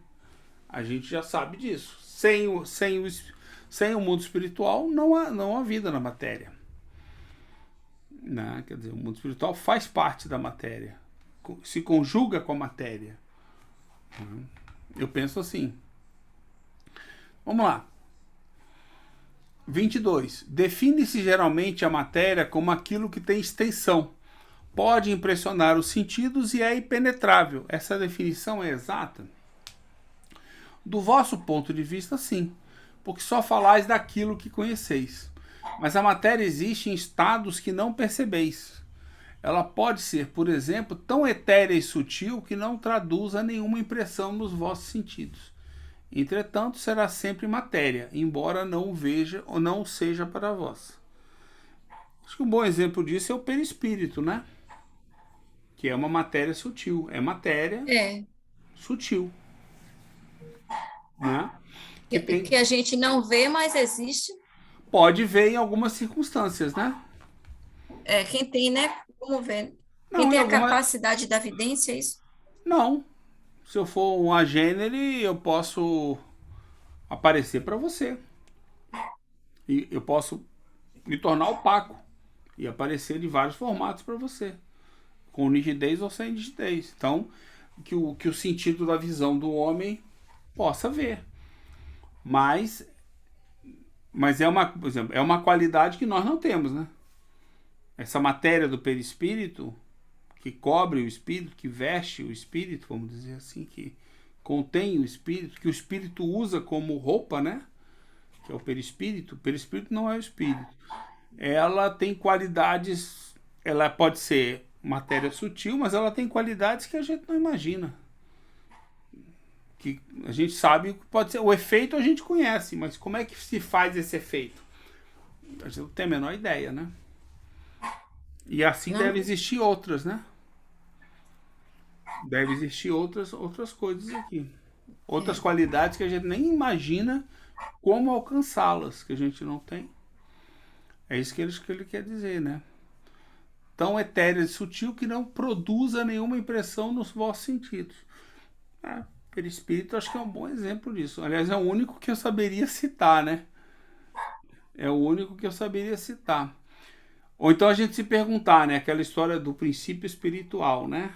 A gente já sabe disso. Sem o mundo espiritual não há vida na matéria. Né? Quer dizer, o mundo espiritual faz parte da matéria. Se conjuga com a matéria. Eu penso assim. Vamos lá. 22. Define-se geralmente a matéria como aquilo que tem extensão. Pode impressionar os sentidos e é impenetrável. Essa definição é exata? Do vosso ponto de vista, sim, porque só falais daquilo que conheceis. Mas a matéria existe em estados que não percebeis. Ela pode ser, por exemplo, tão etérea e sutil que não traduza nenhuma impressão nos vossos sentidos. Entretanto, será sempre matéria, embora não o veja ou não o seja para vós. Acho que um bom exemplo disso é o perispírito, né? Que é uma matéria sutil. É matéria sutil. Né? Que a gente não vê, mas existe. Pode ver em algumas circunstâncias, né? Quem tem, né? Como ver? Quem Não, em tem a alguma... capacidade da vidência, é isso? Não. Se eu for um agênere, eu posso aparecer para você. E eu posso me tornar opaco e aparecer de vários formatos para você, com nitidez ou sem nitidez. Então, que o sentido da visão do homem possa ver. Mas por exemplo, é uma qualidade que nós não temos, né? Essa matéria do perispírito, que cobre o espírito, que veste o espírito, vamos dizer assim, que contém o espírito, que o espírito usa como roupa, né? Que é o perispírito. O perispírito não é o espírito. Ela tem qualidades, ela pode ser matéria sutil, mas ela tem qualidades que a gente não imagina. Que a gente sabe que pode ser. O efeito a gente conhece, mas como é que se faz esse efeito? A gente não tem a menor ideia, né? E assim deve existir outras, né? Deve existir outras coisas aqui. Outras qualidades que a gente nem imagina como alcançá-las, que a gente não tem. É isso que ele quer dizer, né? Tão etéreo e sutil que não produza nenhuma impressão nos vossos sentidos. Perispírito acho que é um bom exemplo disso. Aliás, é o único que eu saberia citar, né? É o único que eu saberia citar. Ou então a gente se perguntar, né? Aquela história do princípio espiritual, né?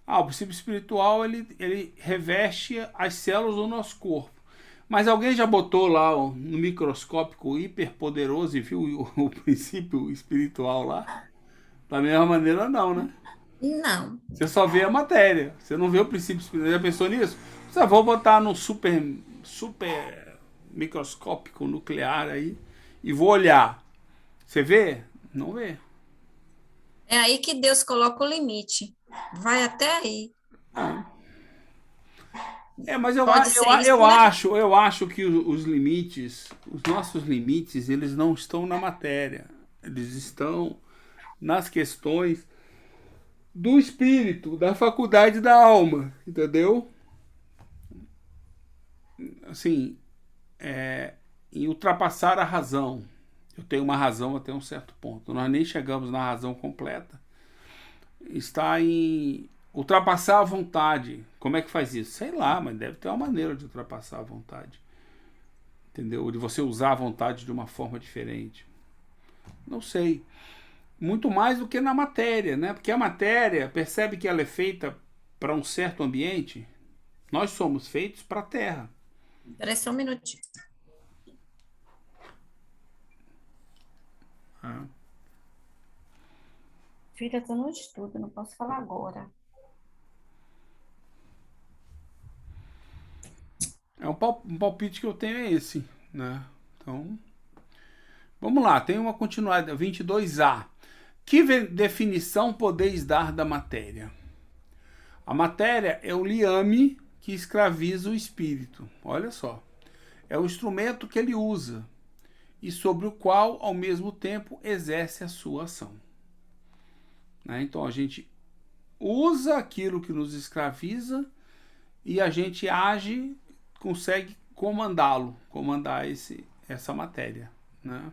O princípio espiritual, ele reveste as células do nosso corpo. Mas alguém já botou lá no microscópio hiperpoderoso e viu o princípio espiritual lá? Da mesma maneira, não, né? Não. Você só vê a matéria. Você não vê o princípio espiritual. Já pensou nisso? Você vou botar no super microscópico nuclear aí e vou olhar. Você vê? Não vê. É aí que Deus coloca o limite. Vai até aí. Mas eu acho que os limites, os nossos limites, eles não estão na matéria. Eles estão nas questões do espírito, da faculdade da alma, entendeu? Assim, em ultrapassar a razão. Eu tenho uma razão até um certo ponto. Nós nem chegamos na razão completa. Está em ultrapassar a vontade. Como é que faz isso? Sei lá, mas deve ter uma maneira de ultrapassar a vontade. Entendeu? De você usar a vontade de uma forma diferente. Não sei. Muito mais do que na matéria, né? Porque a matéria, percebe que ela é feita para um certo ambiente. Nós somos feitos para a Terra. Espera só um minutinho. Filha, tô no estudo, não posso falar agora. Um palpite que eu tenho é esse, né? Então, vamos lá, tem uma continuada, 22A. Que definição podeis dar da matéria? A matéria é o liame que escraviza o espírito. Olha só. É o instrumento que ele usa e sobre o qual, ao mesmo tempo, exerce a sua ação. Né? Então, a gente usa aquilo que nos escraviza e a gente age, consegue comandar essa matéria, né?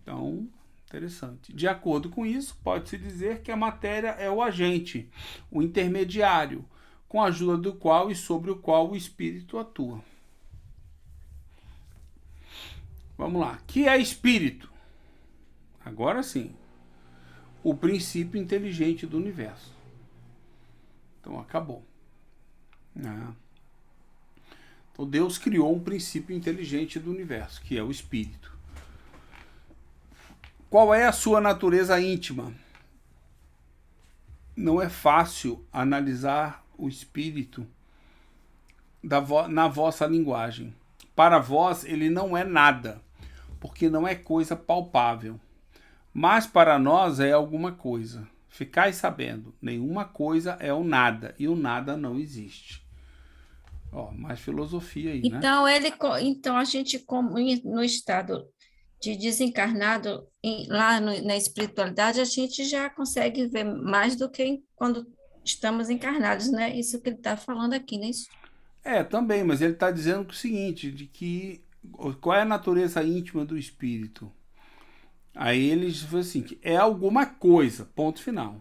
Então, interessante. De acordo com isso, pode-se dizer que a matéria é o agente, o intermediário, com a ajuda do qual e sobre o qual o espírito atua. Vamos lá. Que é espírito? Agora sim. O princípio inteligente do universo. Então, acabou. Então, Deus criou um princípio inteligente do universo, que é o espírito. Qual é a sua natureza íntima? Não é fácil analisar o espírito na vossa linguagem. Para vós, ele não é nada, porque não é coisa palpável. Mas para nós é alguma coisa. Ficai sabendo, nenhuma coisa é o nada, e o nada não existe. Ó, mais filosofia aí, né? Então a gente, como no estado de desencarnado, lá na espiritualidade, a gente já consegue ver mais do que quando estamos encarnados, né? Isso que ele está falando aqui, né? Também, mas ele está dizendo o seguinte, de que qual é a natureza íntima do espírito? Aí ele diz assim, que é alguma coisa, ponto final.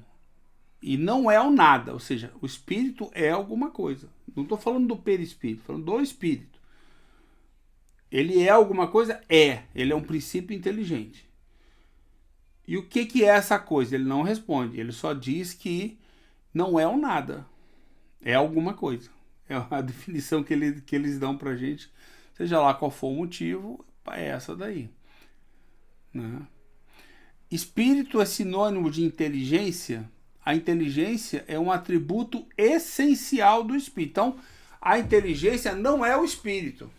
E não é o nada, ou seja, o espírito é alguma coisa. Não estou falando do perispírito, estou falando do espírito. Ele é alguma coisa? Ele é um princípio inteligente. E o que é essa coisa? Ele não responde, ele só diz que não é o nada, é alguma coisa. É a definição que eles dão pra gente, seja lá qual for o motivo, é essa daí, né? Espírito é sinônimo de inteligência. A inteligência é um atributo essencial do espírito. Então, a inteligência não é o espírito.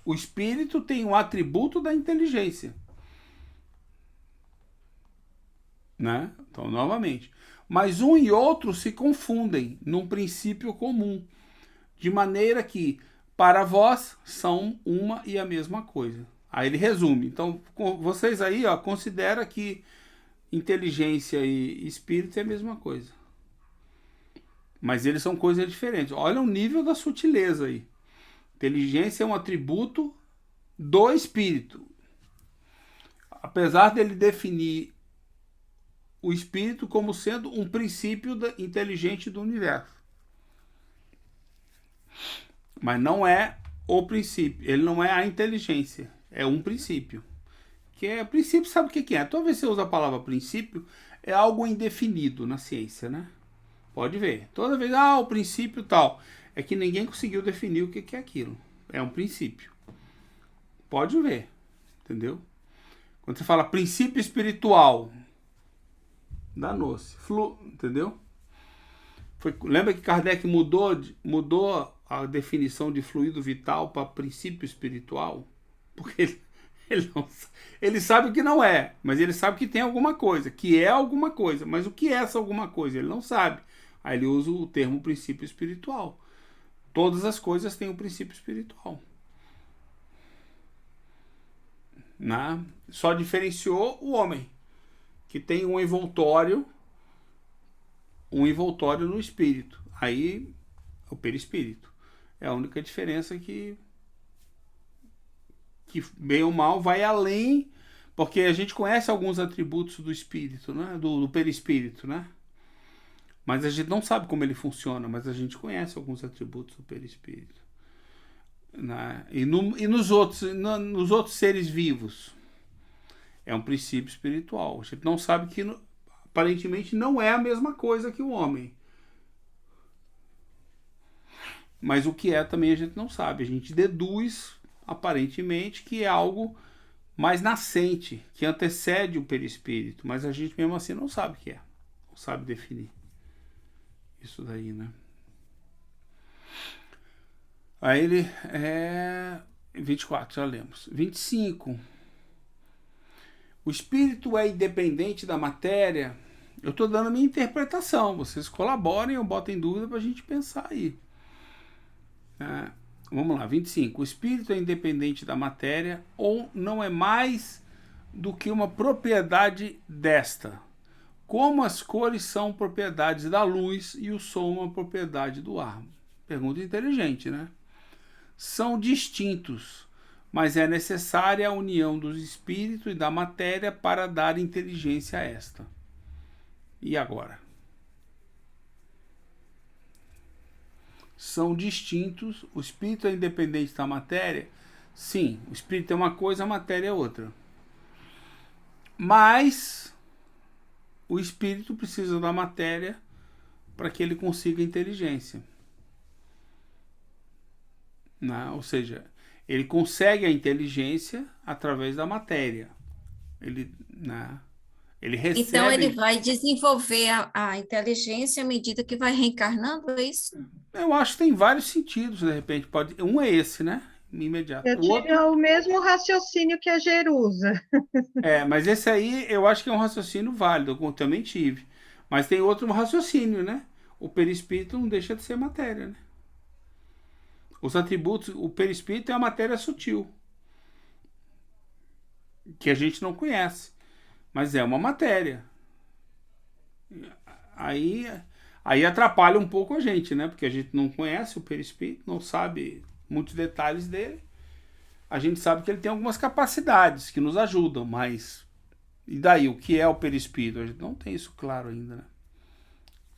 O espírito tem um atributo da inteligência, né? Então, novamente. Mas um e outro se confundem num princípio comum, de maneira que, para vós, são uma e a mesma coisa. Aí ele resume. Então, vocês aí, ó, considera que inteligência e espírito é a mesma coisa. Mas eles são coisas diferentes. Olha o nível da sutileza aí. Inteligência é um atributo do espírito. Apesar dele definir o espírito como sendo um princípio inteligente do universo. Mas não é o princípio. Ele não é a inteligência. É um princípio. Que é princípio, sabe o que é? Toda vez que você usa a palavra princípio, é algo indefinido na ciência, né? Pode ver. Toda vez, o princípio tal. É que ninguém conseguiu definir o que é aquilo. É um princípio. Pode ver. Entendeu? Quando você fala princípio espiritual, danou-se. Entendeu? Lembra que Kardec mudou a definição de fluido vital para princípio espiritual? Porque ele sabe que não é, mas ele sabe que tem alguma coisa, que é alguma coisa. Mas o que é essa alguma coisa? Ele não sabe. Aí ele usa o termo princípio espiritual. Todas as coisas têm um princípio espiritual. Só diferenciou o homem, que tem um envoltório no espírito. Aí, o perispírito. É a única diferença que bem ou mal vai além, porque a gente conhece alguns atributos do espírito, né? do perispírito, né? Mas a gente não sabe como ele funciona, mas a gente conhece alguns atributos do perispírito, né? E nos outros seres vivos é um princípio espiritual. A gente não sabe que aparentemente não é a mesma coisa que o homem. Mas o que é também a gente não sabe. A gente deduz aparentemente que é algo mais nascente, que antecede o perispírito, mas a gente mesmo assim não sabe o que é, não sabe definir isso daí, né? Aí ele 24, já lemos. 25. O espírito é independente da matéria. Eu estou dando a minha interpretação, vocês colaborem ou botem dúvida para a gente pensar aí. Vamos lá, 25. O espírito é independente da matéria ou não é mais do que uma propriedade desta. Como as cores são propriedades da luz e o som uma propriedade do ar? Pergunta inteligente, né? São distintos, mas é necessária a união dos espíritos e da matéria para dar inteligência a esta. E agora? São distintos, o espírito é independente da matéria? Sim, o espírito é uma coisa, a matéria é outra. Mas o espírito precisa da matéria para que ele consiga inteligência. Né? Ou seja, ele consegue a inteligência através da matéria. Ele, né? Ele recebe... Então, ele vai desenvolver a inteligência à medida que vai reencarnando, é isso? Eu acho que tem vários sentidos, de repente. Um é esse, né? Imediato. Eu O outro... tive o mesmo raciocínio que a Jerusa. mas esse aí eu acho que é um raciocínio válido, eu também tive. Mas tem outro raciocínio, né? O perispírito não deixa de ser matéria, né? Os atributos, o perispírito é a matéria sutil, que a gente não conhece, mas é uma matéria. Aí atrapalha um pouco a gente, né? Porque a gente não conhece o perispírito, não sabe muitos detalhes dele. A gente sabe que ele tem algumas capacidades que nos ajudam, mas... E daí, o que é o perispírito? A gente não tem isso claro ainda, né?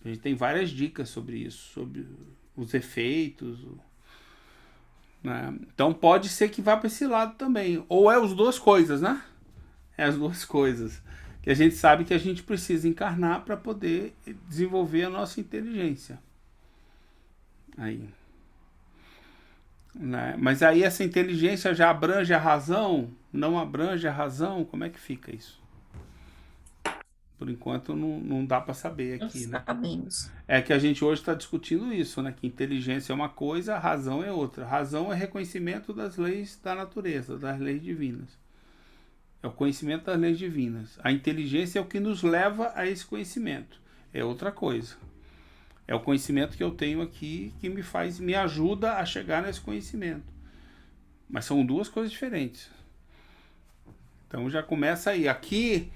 A gente tem várias dicas sobre isso, sobre os efeitos, né? Então pode ser que vá para esse lado também. Ou é as duas coisas, né? É as duas coisas. Que a gente sabe que a gente precisa encarnar para poder desenvolver a nossa inteligência. Aí... Né? Mas aí essa inteligência já abrange a razão? Não abrange a razão? Como é que fica isso? Por enquanto não dá para saber aqui, né? Sabemos. É que a gente hoje está discutindo isso, né? Que inteligência é uma coisa, a razão é outra. A razão é reconhecimento das leis da natureza, das leis divinas. É o conhecimento das leis divinas. A inteligência é o que nos leva a esse conhecimento. É outra coisa. É o conhecimento que eu tenho aqui que me ajuda a chegar nesse conhecimento. Mas são duas coisas diferentes. Então já começa aí. Aqui,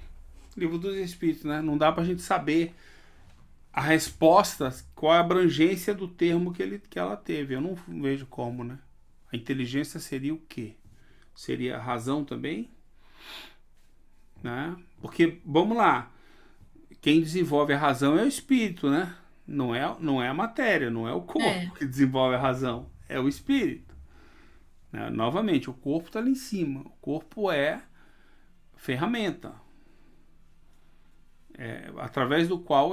Livro dos Espíritos, né? Não dá pra gente saber a resposta, qual é a abrangência do termo que ela teve. Eu não vejo como, né? A inteligência seria o quê? Seria a razão também? Né? Porque, vamos lá, quem desenvolve a razão é o espírito, né? Não é a matéria, não é o corpo que desenvolve a razão, é o espírito. Né? Novamente, o corpo está ali em cima. O corpo é ferramenta, através do qual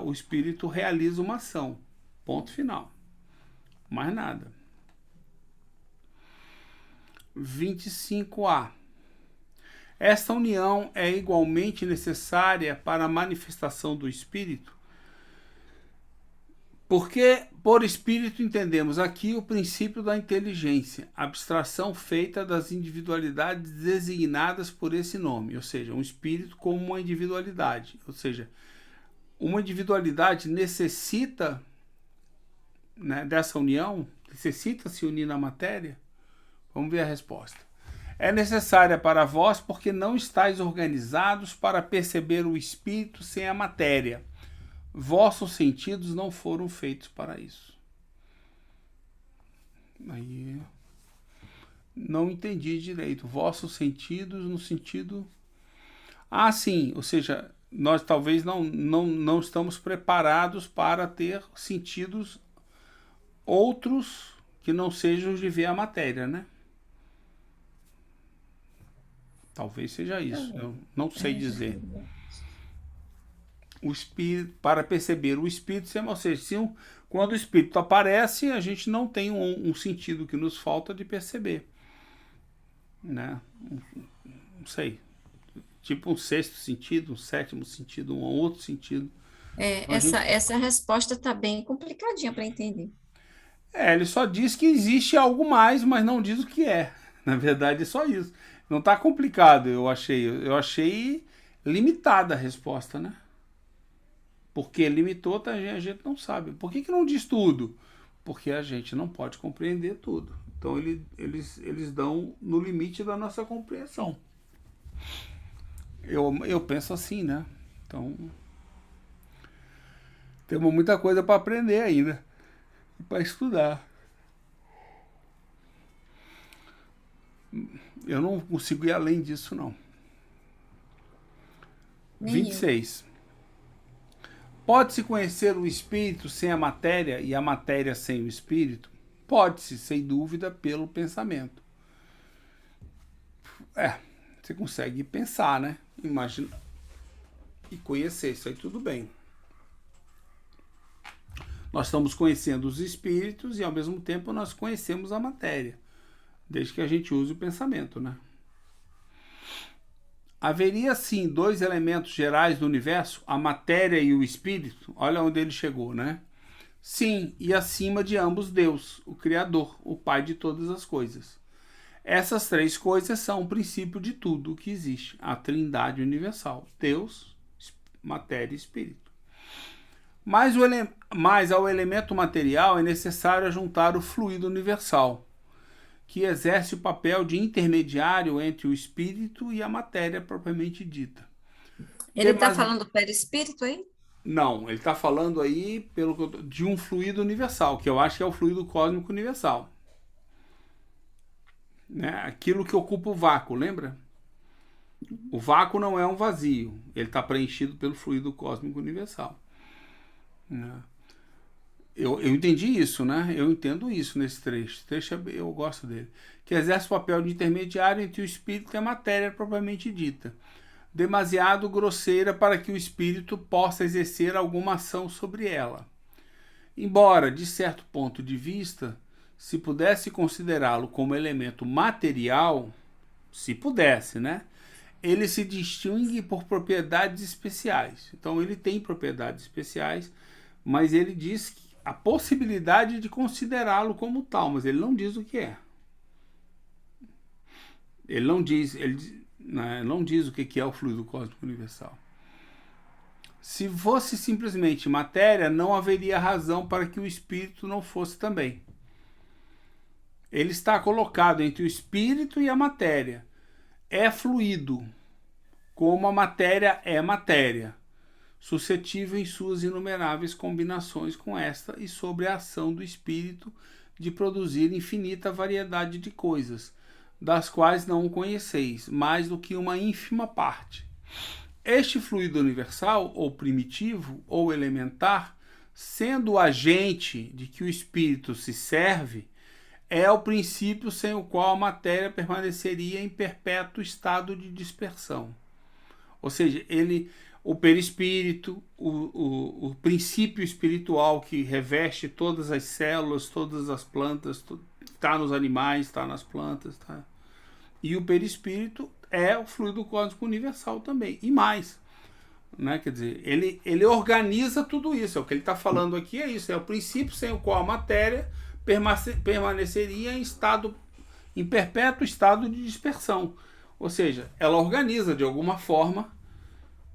o espírito realiza uma ação. Ponto final. Mais nada. 25A. Esta união é igualmente necessária para a manifestação do espírito, porque por espírito entendemos aqui o princípio da inteligência, abstração feita das individualidades designadas por esse nome, ou seja, um espírito como uma individualidade, ou seja, uma individualidade necessita, né, dessa união, necessita se unir na matéria? Vamos ver a resposta. É necessária para vós porque não estáis organizados para perceber o espírito sem a matéria. Vossos sentidos não foram feitos para isso. Aí não entendi direito. Vossos sentidos no sentido... sim, ou seja, nós talvez não estamos preparados para ter sentidos outros que não sejam os de ver a matéria, né? Talvez seja isso, eu não sei dizer. O espírito, para perceber o espírito, ou seja, quando o espírito aparece, a gente não tem um sentido que nos falta de perceber, né? Não sei, tipo um sexto sentido, um sétimo sentido, um outro sentido. Essa resposta está bem complicadinha para entender. Ele só diz que existe algo mais, mas não diz o que é. Na verdade, é só isso. Não está complicado, eu achei limitada a resposta, né? Porque limitou, a gente não sabe. Por que não diz tudo? Porque a gente não pode compreender tudo. Então eles dão no limite da nossa compreensão. Eu penso assim, né? Então, temos muita coisa para aprender ainda, para estudar. Eu não consigo ir além disso, não. Nem eu. 26. Pode-se conhecer o espírito sem a matéria e a matéria sem o espírito? Pode-se, sem dúvida, pelo pensamento. Você consegue pensar, né? Imaginar e conhecer, isso aí tudo bem. Nós estamos conhecendo os espíritos e ao mesmo tempo nós conhecemos a matéria, desde que a gente use o pensamento, né? Haveria sim dois elementos gerais do universo, a matéria e o espírito. Olha onde ele chegou, né? Sim, e acima de ambos Deus, o Criador, o Pai de todas as coisas. Essas três coisas são o princípio de tudo o que existe, a Trindade universal: Deus, matéria e espírito. Mas ao elemento material é necessário juntar o fluido universal, que exerce o papel de intermediário entre o espírito e a matéria propriamente dita. Ele está falando do perispírito aí? Não, ele está falando aí de um fluido universal, que eu acho que é o fluido cósmico universal. Né? Aquilo que ocupa o vácuo, lembra? O vácuo não é um vazio, ele está preenchido pelo fluido cósmico universal. Né? Eu entendi isso, né? Eu entendo isso nesse trecho. Esse trecho eu gosto dele. Que exerce o papel de intermediário entre o espírito e a matéria propriamente dita, demasiado grosseira para que o espírito possa exercer alguma ação sobre ela. Embora, de certo ponto de vista, se pudesse considerá-lo como elemento material, se pudesse, né? Ele se distingue por propriedades especiais. Então ele tem propriedades especiais, mas ele diz que a possibilidade de considerá-lo como tal, mas ele não diz o que é. Ele não diz o que é o fluido cósmico universal. Se fosse simplesmente matéria, não haveria razão para que o espírito não fosse também. Ele está colocado entre o espírito e a matéria. É fluido, como a matéria é matéria, suscetível em suas inumeráveis combinações com esta e sobre a ação do espírito de produzir infinita variedade de coisas, das quais não o conheceis, mais do que uma ínfima parte. Este fluido universal, ou primitivo, ou elementar, sendo o agente de que o espírito se serve, é o princípio sem o qual a matéria permaneceria em perpétuo estado de dispersão. Ou seja, o perispírito, o princípio espiritual que reveste todas as células, todas as plantas, está nos animais, está nas plantas, tá? E o perispírito é o fluido cósmico universal também, e mais. Né? Quer dizer, ele organiza tudo isso. O que ele está falando aqui é isso, é o princípio sem o qual a matéria permaneceria em perpétuo estado de dispersão. Ou seja, ela organiza de alguma forma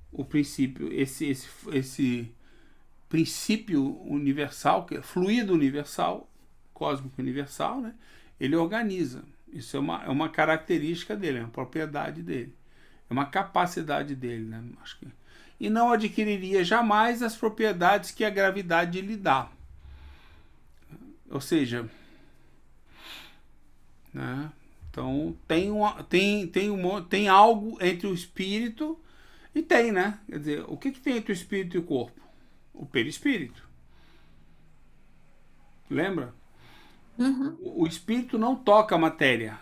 o princípio, esse princípio universal, que é fluido universal, cósmico universal, né? Ele organiza. Isso é uma característica dele, é uma propriedade dele, é uma capacidade dele, né? Acho que... E não adquiriria jamais as propriedades que a gravidade lhe dá. Ou seja, né? Então tem algo entre o espírito e tem, né? Quer dizer, o que tem entre o espírito e o corpo? O perispírito. Lembra? Uhum. O espírito não toca a matéria.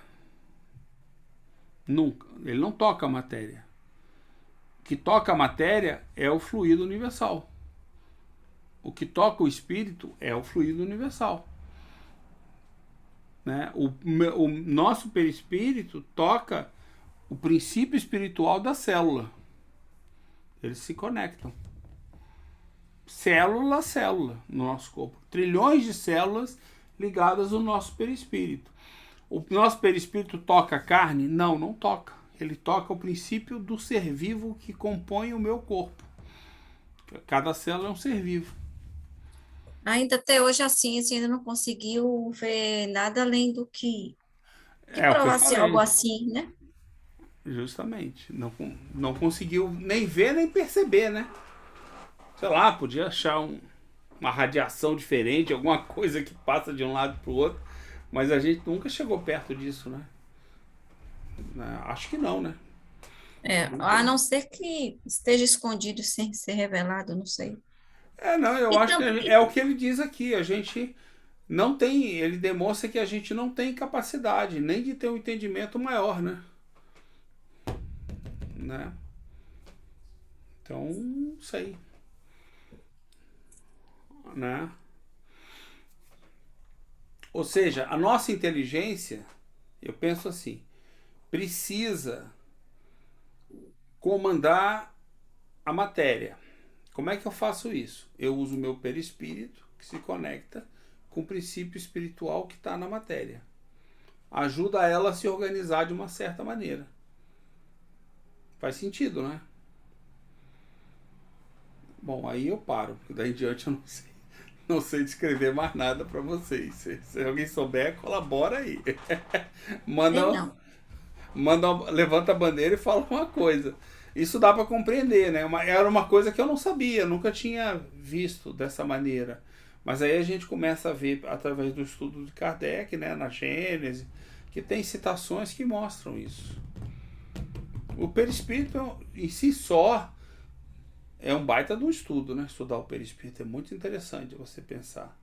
Nunca. Ele não toca a matéria. O que toca a matéria é o fluido universal. O que toca o espírito é o fluido universal. Né? O nosso perispírito toca o princípio espiritual da célula. Eles se conectam. Célula a célula no nosso corpo. Trilhões de células ligadas ao nosso perispírito. O nosso perispírito toca a carne? Não, não toca. Ele toca o princípio do ser vivo que compõe o meu corpo. Cada célula é um ser vivo. Ainda até hoje a ciência ainda não conseguiu ver nada além do que O que eu provasse algo falei. assim, né? Justamente. Não conseguiu nem ver nem perceber, né? Sei lá, podia achar uma radiação diferente, alguma coisa que passa de um lado para o outro, mas a gente nunca chegou perto disso, né? Acho que não, né? A não ser que esteja escondido sem ser revelado, não sei. Não, eu E acho que também, é o que ele diz aqui. A gente não tem. Ele demonstra que a gente não tem capacidade nem de ter um entendimento maior, né? Então, não sei, né? Ou seja, a nossa inteligência, eu penso assim, precisa comandar a matéria. Como é que eu faço isso? Eu uso o meu perispírito, que se conecta com o princípio espiritual que está na matéria. Ajuda ela a se organizar de uma certa maneira. Faz sentido, né? Bom, aí eu paro, porque daí em diante eu não sei descrever mais nada para vocês. Se alguém souber, colabora aí. manda, não. levanta a bandeira e fala uma coisa. Isso dá para compreender, né? Era uma coisa que eu não sabia, nunca tinha visto dessa maneira. Mas aí a gente começa a ver através do estudo de Kardec, né, na Gênese, que tem citações que mostram isso. O perispírito em si só é um baita de um estudo, né? Estudar o perispírito é muito interessante você pensar,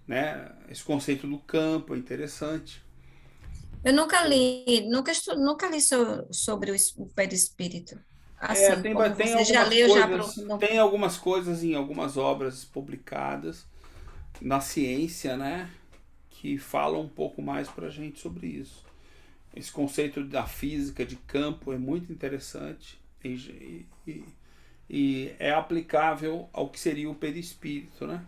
né? Esse conceito do campo é interessante. Eu nunca li sobre o perispírito. Assim, como Tem você já algumas leu, já coisas, aprofundou. tem algumas coisas em algumas obras publicadas na ciência, né? Que falam um pouco mais pra gente sobre isso. Esse conceito da física de campo é muito interessante e é aplicável ao que seria o perispírito, né?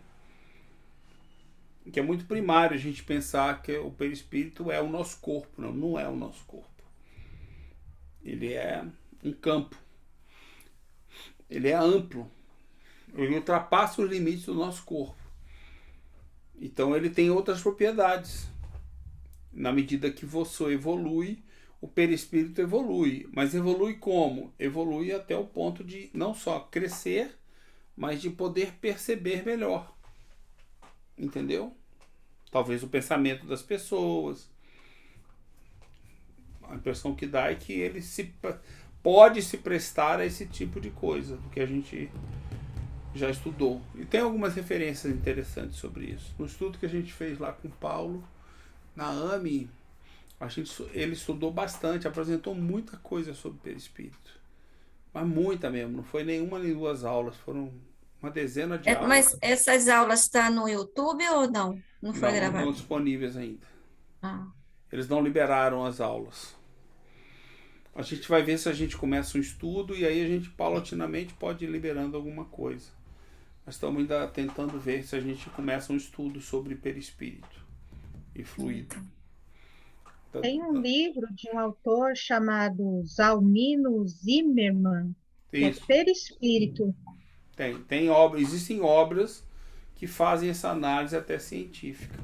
Que é muito primário a gente pensar que o perispírito é o nosso corpo. Não é o nosso corpo. Ele é um campo. Ele é amplo. Ele ultrapassa os limites do nosso corpo. Então ele tem outras propriedades. Na medida que você evolui, o perispírito evolui. Mas evolui como? Evolui até o ponto de não só crescer, mas de poder perceber melhor. Entendeu? Talvez o pensamento das pessoas. A impressão que dá é que ele pode se prestar a esse tipo de coisa, do que a gente já estudou. E tem algumas referências interessantes sobre isso. No estudo que a gente fez lá com o Paulo, na AME, ele estudou bastante, apresentou muita coisa sobre perispírito. Mas muita mesmo, não foi nenhuma nem duas aulas, foram uma dezena de aulas. Mas essas aulas estão no YouTube ou não? Não foi Não estão gravado? disponíveis ainda. Ah. Eles não liberaram as aulas. A gente vai ver se a gente começa um estudo e aí a gente paulatinamente pode ir liberando alguma coisa. Nós estamos ainda tentando ver se a gente começa um estudo sobre perispírito e fluido. Tem um livro de um autor chamado Zalmino Zimmermann, que é Isso. Perispírito. Existem obras que fazem essa análise até científica.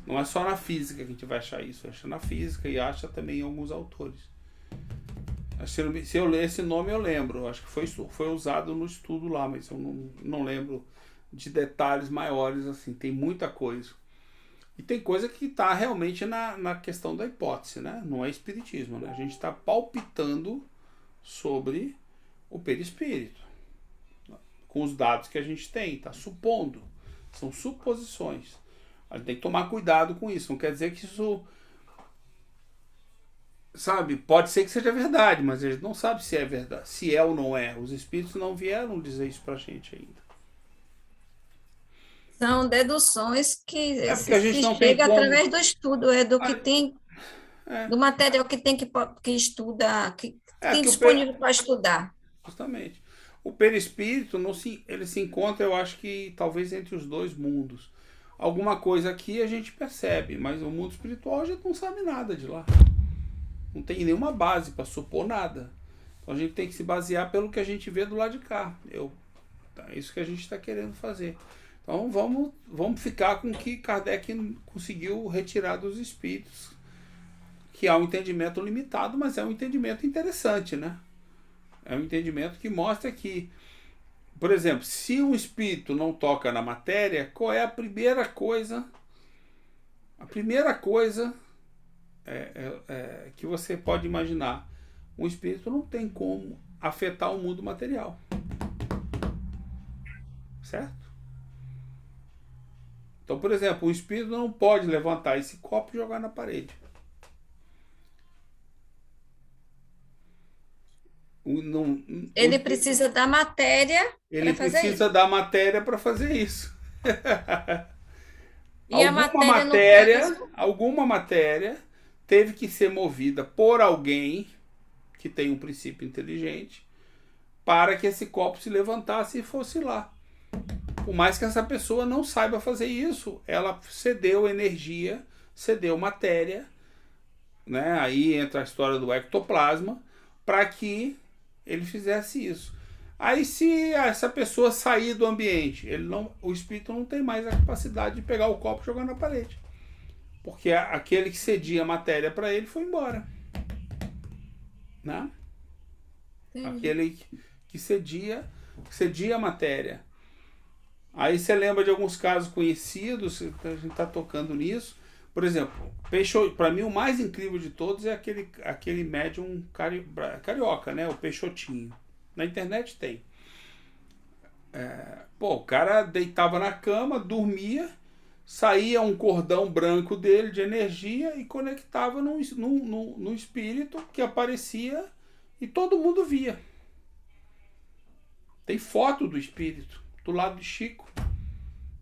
Não é só na física que a gente vai achar isso, acha na física e acha também em alguns autores. Se eu ler esse nome eu lembro, acho que foi usado no estudo lá, mas eu não lembro de detalhes maiores assim, tem muita coisa. E tem coisa que está realmente na questão da hipótese, né? Não é espiritismo, né? A gente está palpitando sobre o perispírito, com os dados que a gente tem, está supondo, são suposições. A gente tem que tomar cuidado com isso, não quer dizer que isso, sabe, pode ser que seja verdade, mas a gente não sabe se é verdade, se é ou não é. Os espíritos não vieram dizer isso pra gente ainda. São deduções que Porque a gente se não tem chega como. através do estudo, do que tem, É, do material que estuda, que tem que disponível para estudar. justamente. O perispírito, ele se encontra, eu acho que talvez entre os dois mundos. Alguma coisa aqui a gente percebe, mas o mundo espiritual a gente não sabe nada de lá. Não tem nenhuma base para supor nada. Então a gente tem que se basear pelo que a gente vê do lado de cá. É isso que a gente está querendo fazer. Então vamos ficar com o que Kardec conseguiu retirar dos espíritos, que há um entendimento limitado, mas é um entendimento interessante, né? É um entendimento que mostra que, por exemplo, se um espírito não toca na matéria, qual é a primeira coisa? A primeira coisa que você pode imaginar. Um espírito não tem como afetar o mundo material. Certo? Então, por exemplo, um espírito não pode levantar esse copo e jogar na parede. Ele precisa da matéria Ele para fazer precisa isso. da matéria para fazer isso. E a matéria não tem a mesma. Alguma matéria teve que ser movida por alguém que tem um princípio inteligente para que esse copo se levantasse e fosse lá. Por mais que essa pessoa não saiba fazer isso, ela cedeu energia, cedeu matéria, né? Aí entra a história do ectoplasma, para que ele fizesse isso. Aí se essa pessoa sair do ambiente, o espírito não tem mais a capacidade de pegar o copo e jogar na parede. Porque aquele que cedia matéria para ele foi embora. Né? Aquele que cedia a matéria. Aí você lembra de alguns casos conhecidos, a gente está tocando nisso. Por exemplo, para mim o mais incrível de todos é aquele médium carioca, né? O Peixotinho. Na internet tem. O cara deitava na cama, dormia, saía um cordão branco dele de energia e conectava num espírito que aparecia e todo mundo via. Tem foto do espírito do lado de Chico,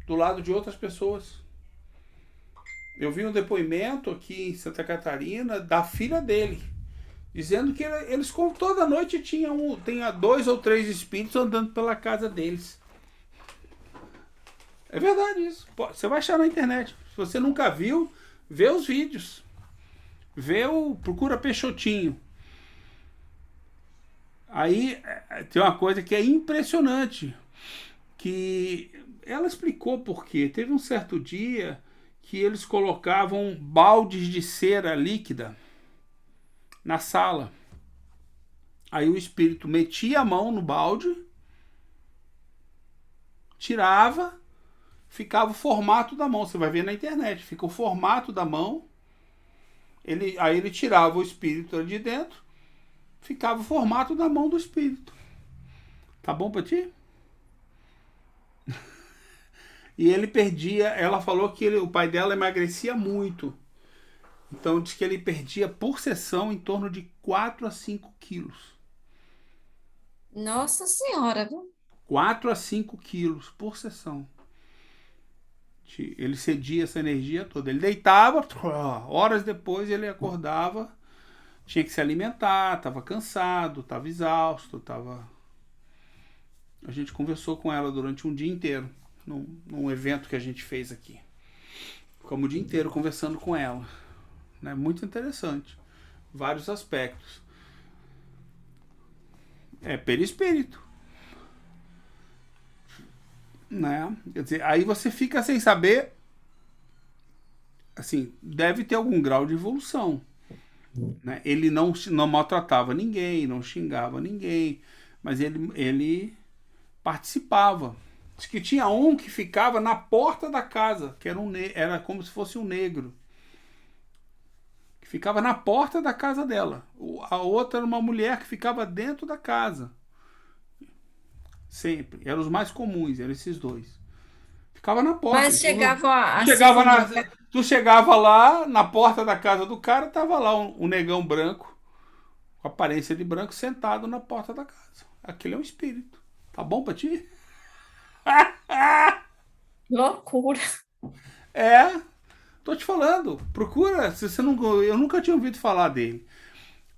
do lado de outras pessoas. Eu vi um depoimento aqui em Santa Catarina da filha dele, dizendo que eles toda noite tinha 2 ou 3 espíritos andando pela casa deles. É verdade isso. Você vai achar na internet. Se você nunca viu, vê os vídeos. Procura Peixotinho. Aí tem uma coisa que é impressionante, que ela explicou por quê. Teve um certo dia que eles colocavam baldes de cera líquida na sala. Aí o espírito metia a mão no balde, tirava, ficava o formato da mão. Você vai ver na internet, fica o formato da mão. Aí ele tirava o espírito ali de dentro, ficava o formato da mão do espírito. Tá bom pra ti? E ele perdia, ela falou que o pai dela emagrecia muito. Então diz que ele perdia por sessão em torno de 4 a 5 quilos. Nossa Senhora, viu? 4 a 5 quilos por sessão. Ele cedia essa energia toda. Ele deitava, horas depois ele acordava, tinha que se alimentar, estava cansado, estava exausto, A gente conversou com ela durante um dia inteiro, num evento que a gente fez aqui. Ficamos o dia inteiro conversando com ela. Né? Muito interessante. Vários aspectos. É perispírito. Né? Quer dizer, aí você fica sem saber. Assim, deve ter algum grau de evolução. Né? Ele não maltratava ninguém, não xingava ninguém, mas ele participava. Diz que tinha um que ficava na porta da casa, que era como se fosse um negro. Que ficava na porta da casa dela. A outra era uma mulher que ficava dentro da casa. Sempre. Eram os mais comuns, eram esses dois. Ficava na porta. Mas chegavam a se Chegava comunicar. tu chegava lá, na porta da casa do cara, tava lá um negão branco, com aparência de branco, sentado na porta da casa. Aquele é um espírito. Tá bom pra ti? Loucura. Tô te falando. Procura. Se você não, eu nunca tinha ouvido falar dele.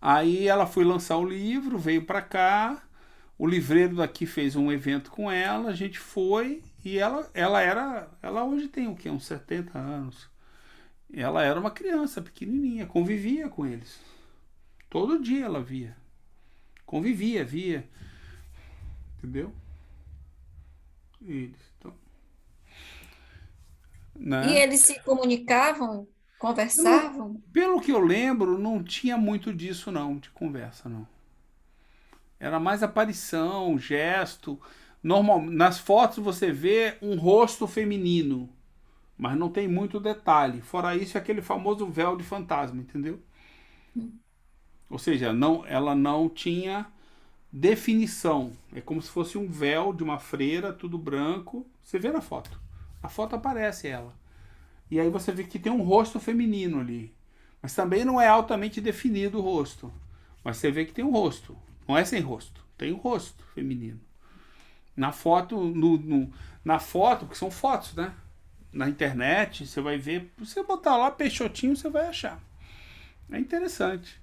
Aí ela foi lançar o livro, veio pra cá. O livreiro daqui fez um evento com ela. A gente foi e ela hoje tem o quê? Uns 70 anos. Ela era uma criança pequenininha, convivia com eles. Todo dia ela via. Convivia, via. Entendeu? Eles. Então, E né? eles se comunicavam Conversavam? Pelo que eu lembro, não tinha muito disso não, de conversa não. Era mais aparição, gesto. Normal, nas fotos você vê um rosto feminino, mas não tem muito detalhe. Fora isso, é aquele famoso véu de fantasma, entendeu? Ou seja, não, ela não tinha definição. É como se fosse um véu de uma freira, tudo branco. Você vê na foto. A foto aparece ela. E aí você vê que tem um rosto feminino ali. Mas também não é altamente definido o rosto. Mas você vê que tem um rosto. Não é sem rosto. Tem um rosto feminino. Na foto, na foto, porque são fotos, né? Na internet, você vai ver. Se você botar lá Peixotinho, você vai achar. É interessante.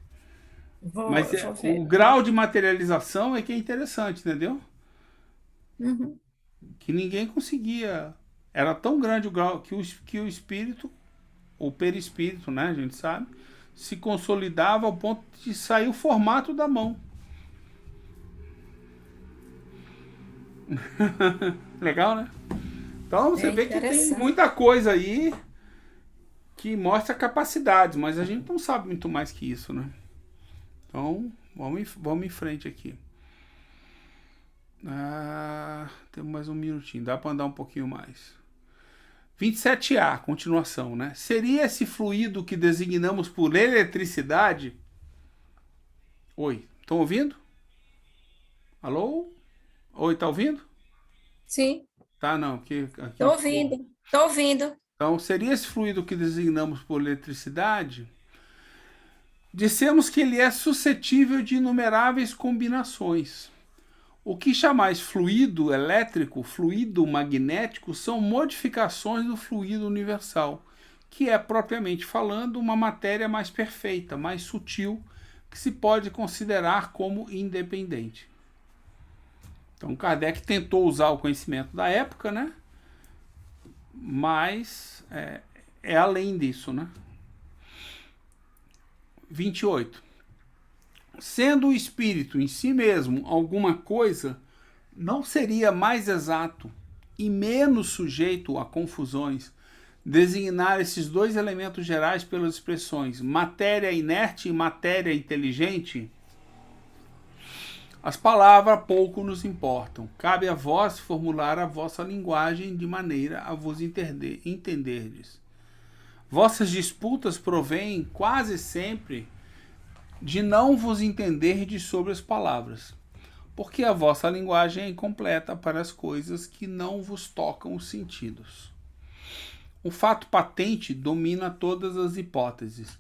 Mas Vou o ver. grau de materialização é que é interessante, entendeu? Uhum. Que ninguém conseguia. Era tão grande o grau que o espírito, o perispírito, né, a gente sabe, se consolidava ao ponto de sair o formato da mão. Legal, né? Então você É vê que tem interessante. muita coisa aí que mostra capacidades, mas a gente não sabe muito mais que isso, né? Então vamos em frente aqui. Temos mais um minutinho, dá para andar um pouquinho mais. 27A, continuação, né? Seria esse fluido que designamos por eletricidade? Oi, estão ouvindo? Alô? Oi, tá ouvindo? Sim, Tá, não, aqui estou ficou. ouvindo. Estou ouvindo. Então, seria esse fluido que designamos por eletricidade? Dissemos que ele é suscetível de inumeráveis combinações. O que chamais fluido elétrico, fluido magnético, são modificações do fluido universal, que é, propriamente falando, uma matéria mais perfeita, mais sutil, que se pode considerar como independente. Então, Kardec tentou usar o conhecimento da época, né? Mas é além disso, né? 28. Sendo o espírito em si mesmo alguma coisa, não seria mais exato e menos sujeito a confusões designar esses dois elementos gerais pelas expressões matéria inerte e matéria inteligente? As palavras pouco nos importam. Cabe a vós formular a vossa linguagem de maneira a vos entenderdes. Vossas disputas provêm quase sempre de não vos entenderdes sobre as palavras, porque a vossa linguagem é incompleta para as coisas que não vos tocam os sentidos. O fato patente domina todas as hipóteses.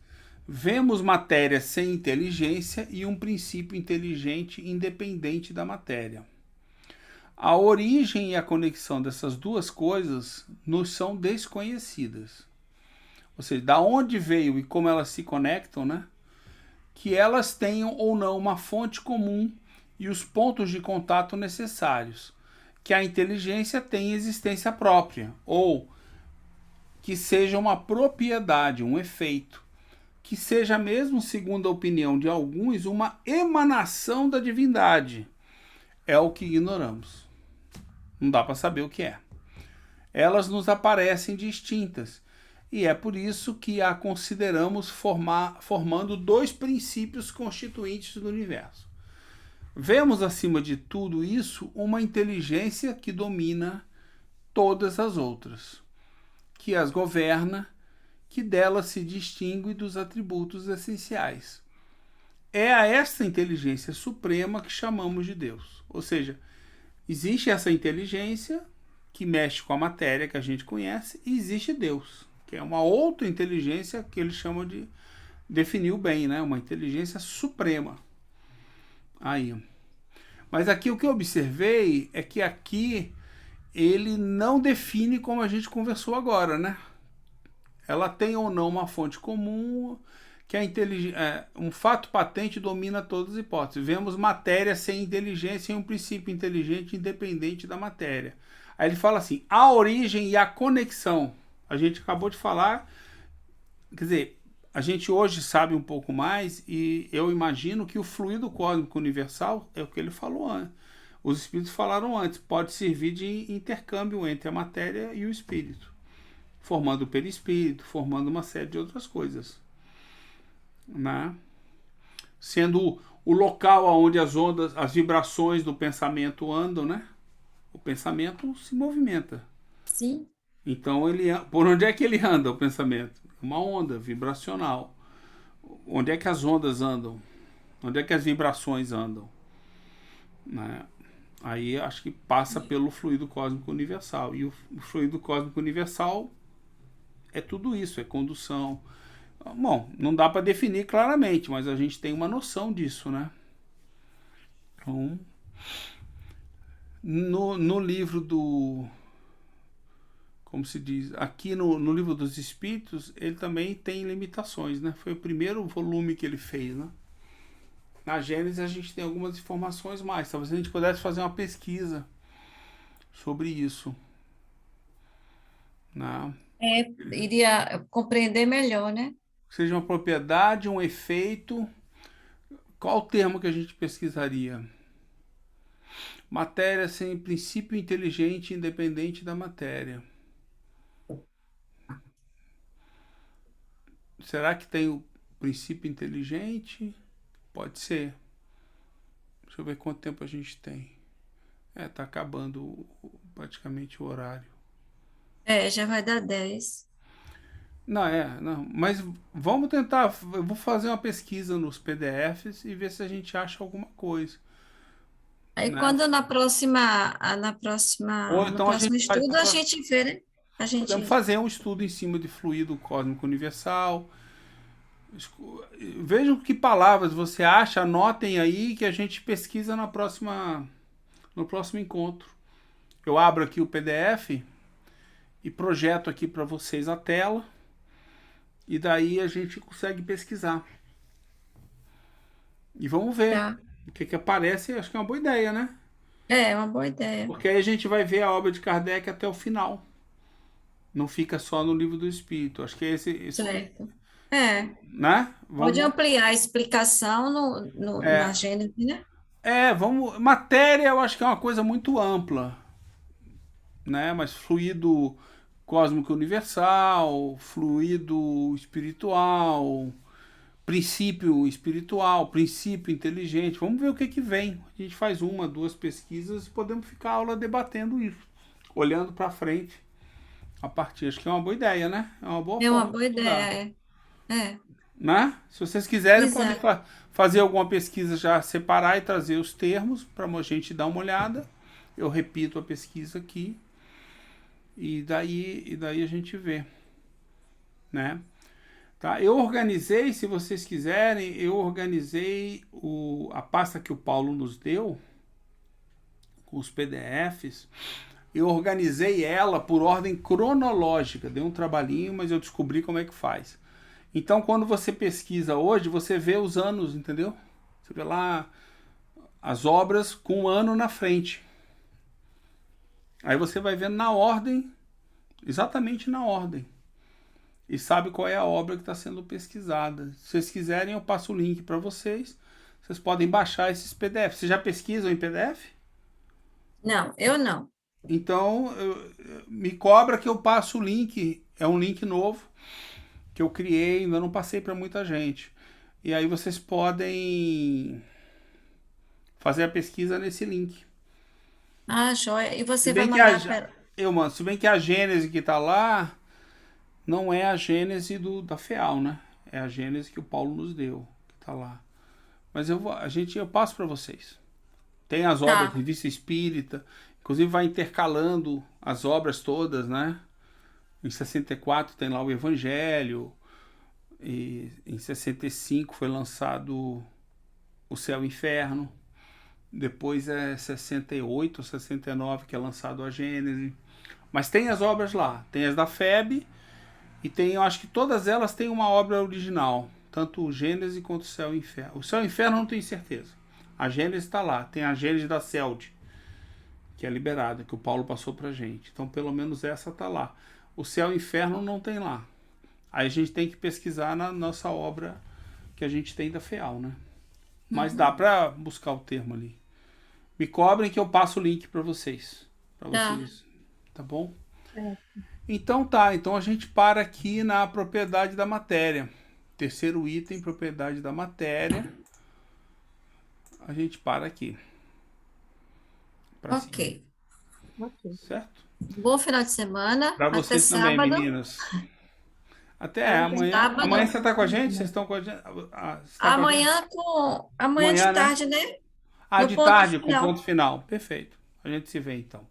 Vemos matéria sem inteligência e um princípio inteligente independente da matéria. A origem e a conexão dessas duas coisas nos são desconhecidas. Ou seja, da onde veio e como elas se conectam, né? Que elas tenham ou não uma fonte comum e os pontos de contato necessários, que a inteligência tenha existência própria, ou que seja uma propriedade, um efeito, que seja mesmo, segundo a opinião de alguns, uma emanação da divindade. É o que ignoramos. Não dá para saber o que é. Elas nos aparecem distintas, e é por isso que a consideramos formando dois princípios constituintes do universo. Vemos, acima de tudo isso, uma inteligência que domina todas as outras, que as governa, que delas se distingue dos atributos essenciais. É a esta inteligência suprema que chamamos de Deus. Ou seja, existe essa inteligência que mexe com a matéria que a gente conhece, e existe Deus, que é uma outra inteligência que eles chamam de, definiu bem, né? Uma inteligência suprema. Aí. Mas aqui o que eu observei é que aqui ele não define como a gente conversou agora, né? Ela tem ou não uma fonte comum, que um fato patente domina todas as hipóteses. Vemos matéria sem inteligência e um princípio inteligente independente da matéria. Aí ele fala assim, a origem e a conexão. A gente acabou de falar, quer dizer, a gente hoje sabe um pouco mais e eu imagino que o fluido cósmico universal é o que ele falou antes. Os espíritos falaram antes, pode servir de intercâmbio entre a matéria e o espírito. formando o perispírito, formando uma série de outras coisas, né? Sendo o local onde as ondas, as vibrações do pensamento andam, né? O pensamento se movimenta. Sim. Então, por onde é que ele anda, o pensamento? Uma onda vibracional. Onde é que as ondas andam? Onde é que as vibrações andam? Né? Aí acho que passa pelo fluido cósmico universal. E o fluido cósmico universal é tudo isso, é condução. Bom, não dá para definir claramente, mas a gente tem uma noção disso, né? Então, no livro do... Como se diz? Aqui no livro dos Espíritos, ele também tem limitações, né? Foi o primeiro volume que ele fez, né? Na Gênesis a gente tem algumas informações mais. Talvez a gente pudesse fazer uma pesquisa sobre isso, né? Iria compreender melhor, né? Seja uma propriedade, um efeito. Qual o termo que a gente pesquisaria? Matéria sem princípio inteligente independente da matéria. Será que tem o princípio inteligente? Pode ser. Deixa eu ver quanto tempo a gente tem. Tá acabando praticamente o horário. Já vai dar 10. Não, mas vamos tentar. Eu vou fazer uma pesquisa nos PDFs e ver se a gente acha alguma coisa. Aí Né? quando Ou no então a próximo gente estudo a gente vê, né? podemos fazer um estudo em cima de fluido cósmico universal. Vejam que palavras você acha, anotem aí que a gente pesquisa no próximo encontro. Eu abro aqui o PDF e projeto aqui para vocês a tela e daí a gente consegue pesquisar. E vamos ver Tá. o que aparece. Acho que é uma boa ideia, né? É uma boa ideia. Porque aí a gente vai ver a obra de Kardec até o final. Não fica só no Livro do Espírito. Acho que é esse Certo. né? Pode ampliar a explicação na Gênesis, né? Matéria eu acho que é uma coisa muito ampla, né? Mas fluido cósmico universal, fluido espiritual, princípio espiritual, princípio inteligente. Vamos ver o que vem. A gente faz 1, 2 pesquisas e podemos ficar a aula debatendo isso, olhando para frente. A partir, acho que é uma boa ideia, né? É uma boa É uma forma boa de estudar. ideia. É. Né? Se vocês quiserem, podem Exato. fazer alguma pesquisa já, separar e trazer os termos para a gente dar uma olhada. Eu repito a pesquisa aqui e daí a gente vê, né? Tá? Eu organizei, se vocês quiserem, a pasta que o Paulo nos deu com os PDFs. Eu organizei ela por ordem cronológica. Deu um trabalhinho, mas eu descobri como é que faz. Então, quando você pesquisa hoje, você vê os anos, entendeu? Você vê lá as obras com um ano na frente. Aí você vai vendo na ordem, exatamente na ordem. E sabe qual é a obra que está sendo pesquisada. Se vocês quiserem, eu passo o link para vocês. Vocês podem baixar esses PDFs. Vocês já pesquisam em PDF? Não, eu não. Então, me cobra que eu passo o link. É um link novo que eu criei, ainda não passei para muita gente. E aí vocês podem fazer a pesquisa nesse link. Ah, joia. E você Se vai bem que mandar se bem que a Gênese que está lá não é a Gênese da FEAL, né? É a Gênese que o Paulo nos deu, que está lá. Mas eu passo para vocês. Tem as obras de Tá. Revista Espírita, inclusive vai intercalando as obras todas, né? Em 64 tem lá o Evangelho, e em 65 foi lançado O Céu e o Inferno, depois é 68 ou 69 que é lançado a Gênese. Mas tem as obras lá, tem as da FEB e tem, eu acho que todas elas têm uma obra original, tanto o Gênese quanto o Céu e o Inferno. O Céu e o Inferno não tenho certeza. A Gênese está lá, tem a Gênese da CELD, que é liberada, que o Paulo passou pra gente. Então, pelo menos essa tá lá. O Céu e o Inferno não tem lá. Aí a gente tem que pesquisar na nossa obra que a gente tem da FEAL, né? Mas dá pra buscar o termo ali. Me cobrem que eu passo o link pra vocês. Tá. Tá bom? É. Então tá, então a gente para aqui na propriedade da matéria. Terceiro item, propriedade da matéria. A gente para aqui. Pra cima, Ok. Ok. certo? Bom final de semana. Para Até vocês também, sábado. meninas. Até Tá, amanhã. sábado. Amanhã você tá com a gente? Vocês estão com a gente? Você tá com a gente? Amanhã de Amanhã, né? tarde, né? Ah, No de ponto tarde, com final. ponto final. Perfeito. A gente se vê então.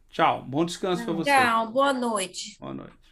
Tchau. Bom descanso para você. Tchau, boa noite. Boa noite.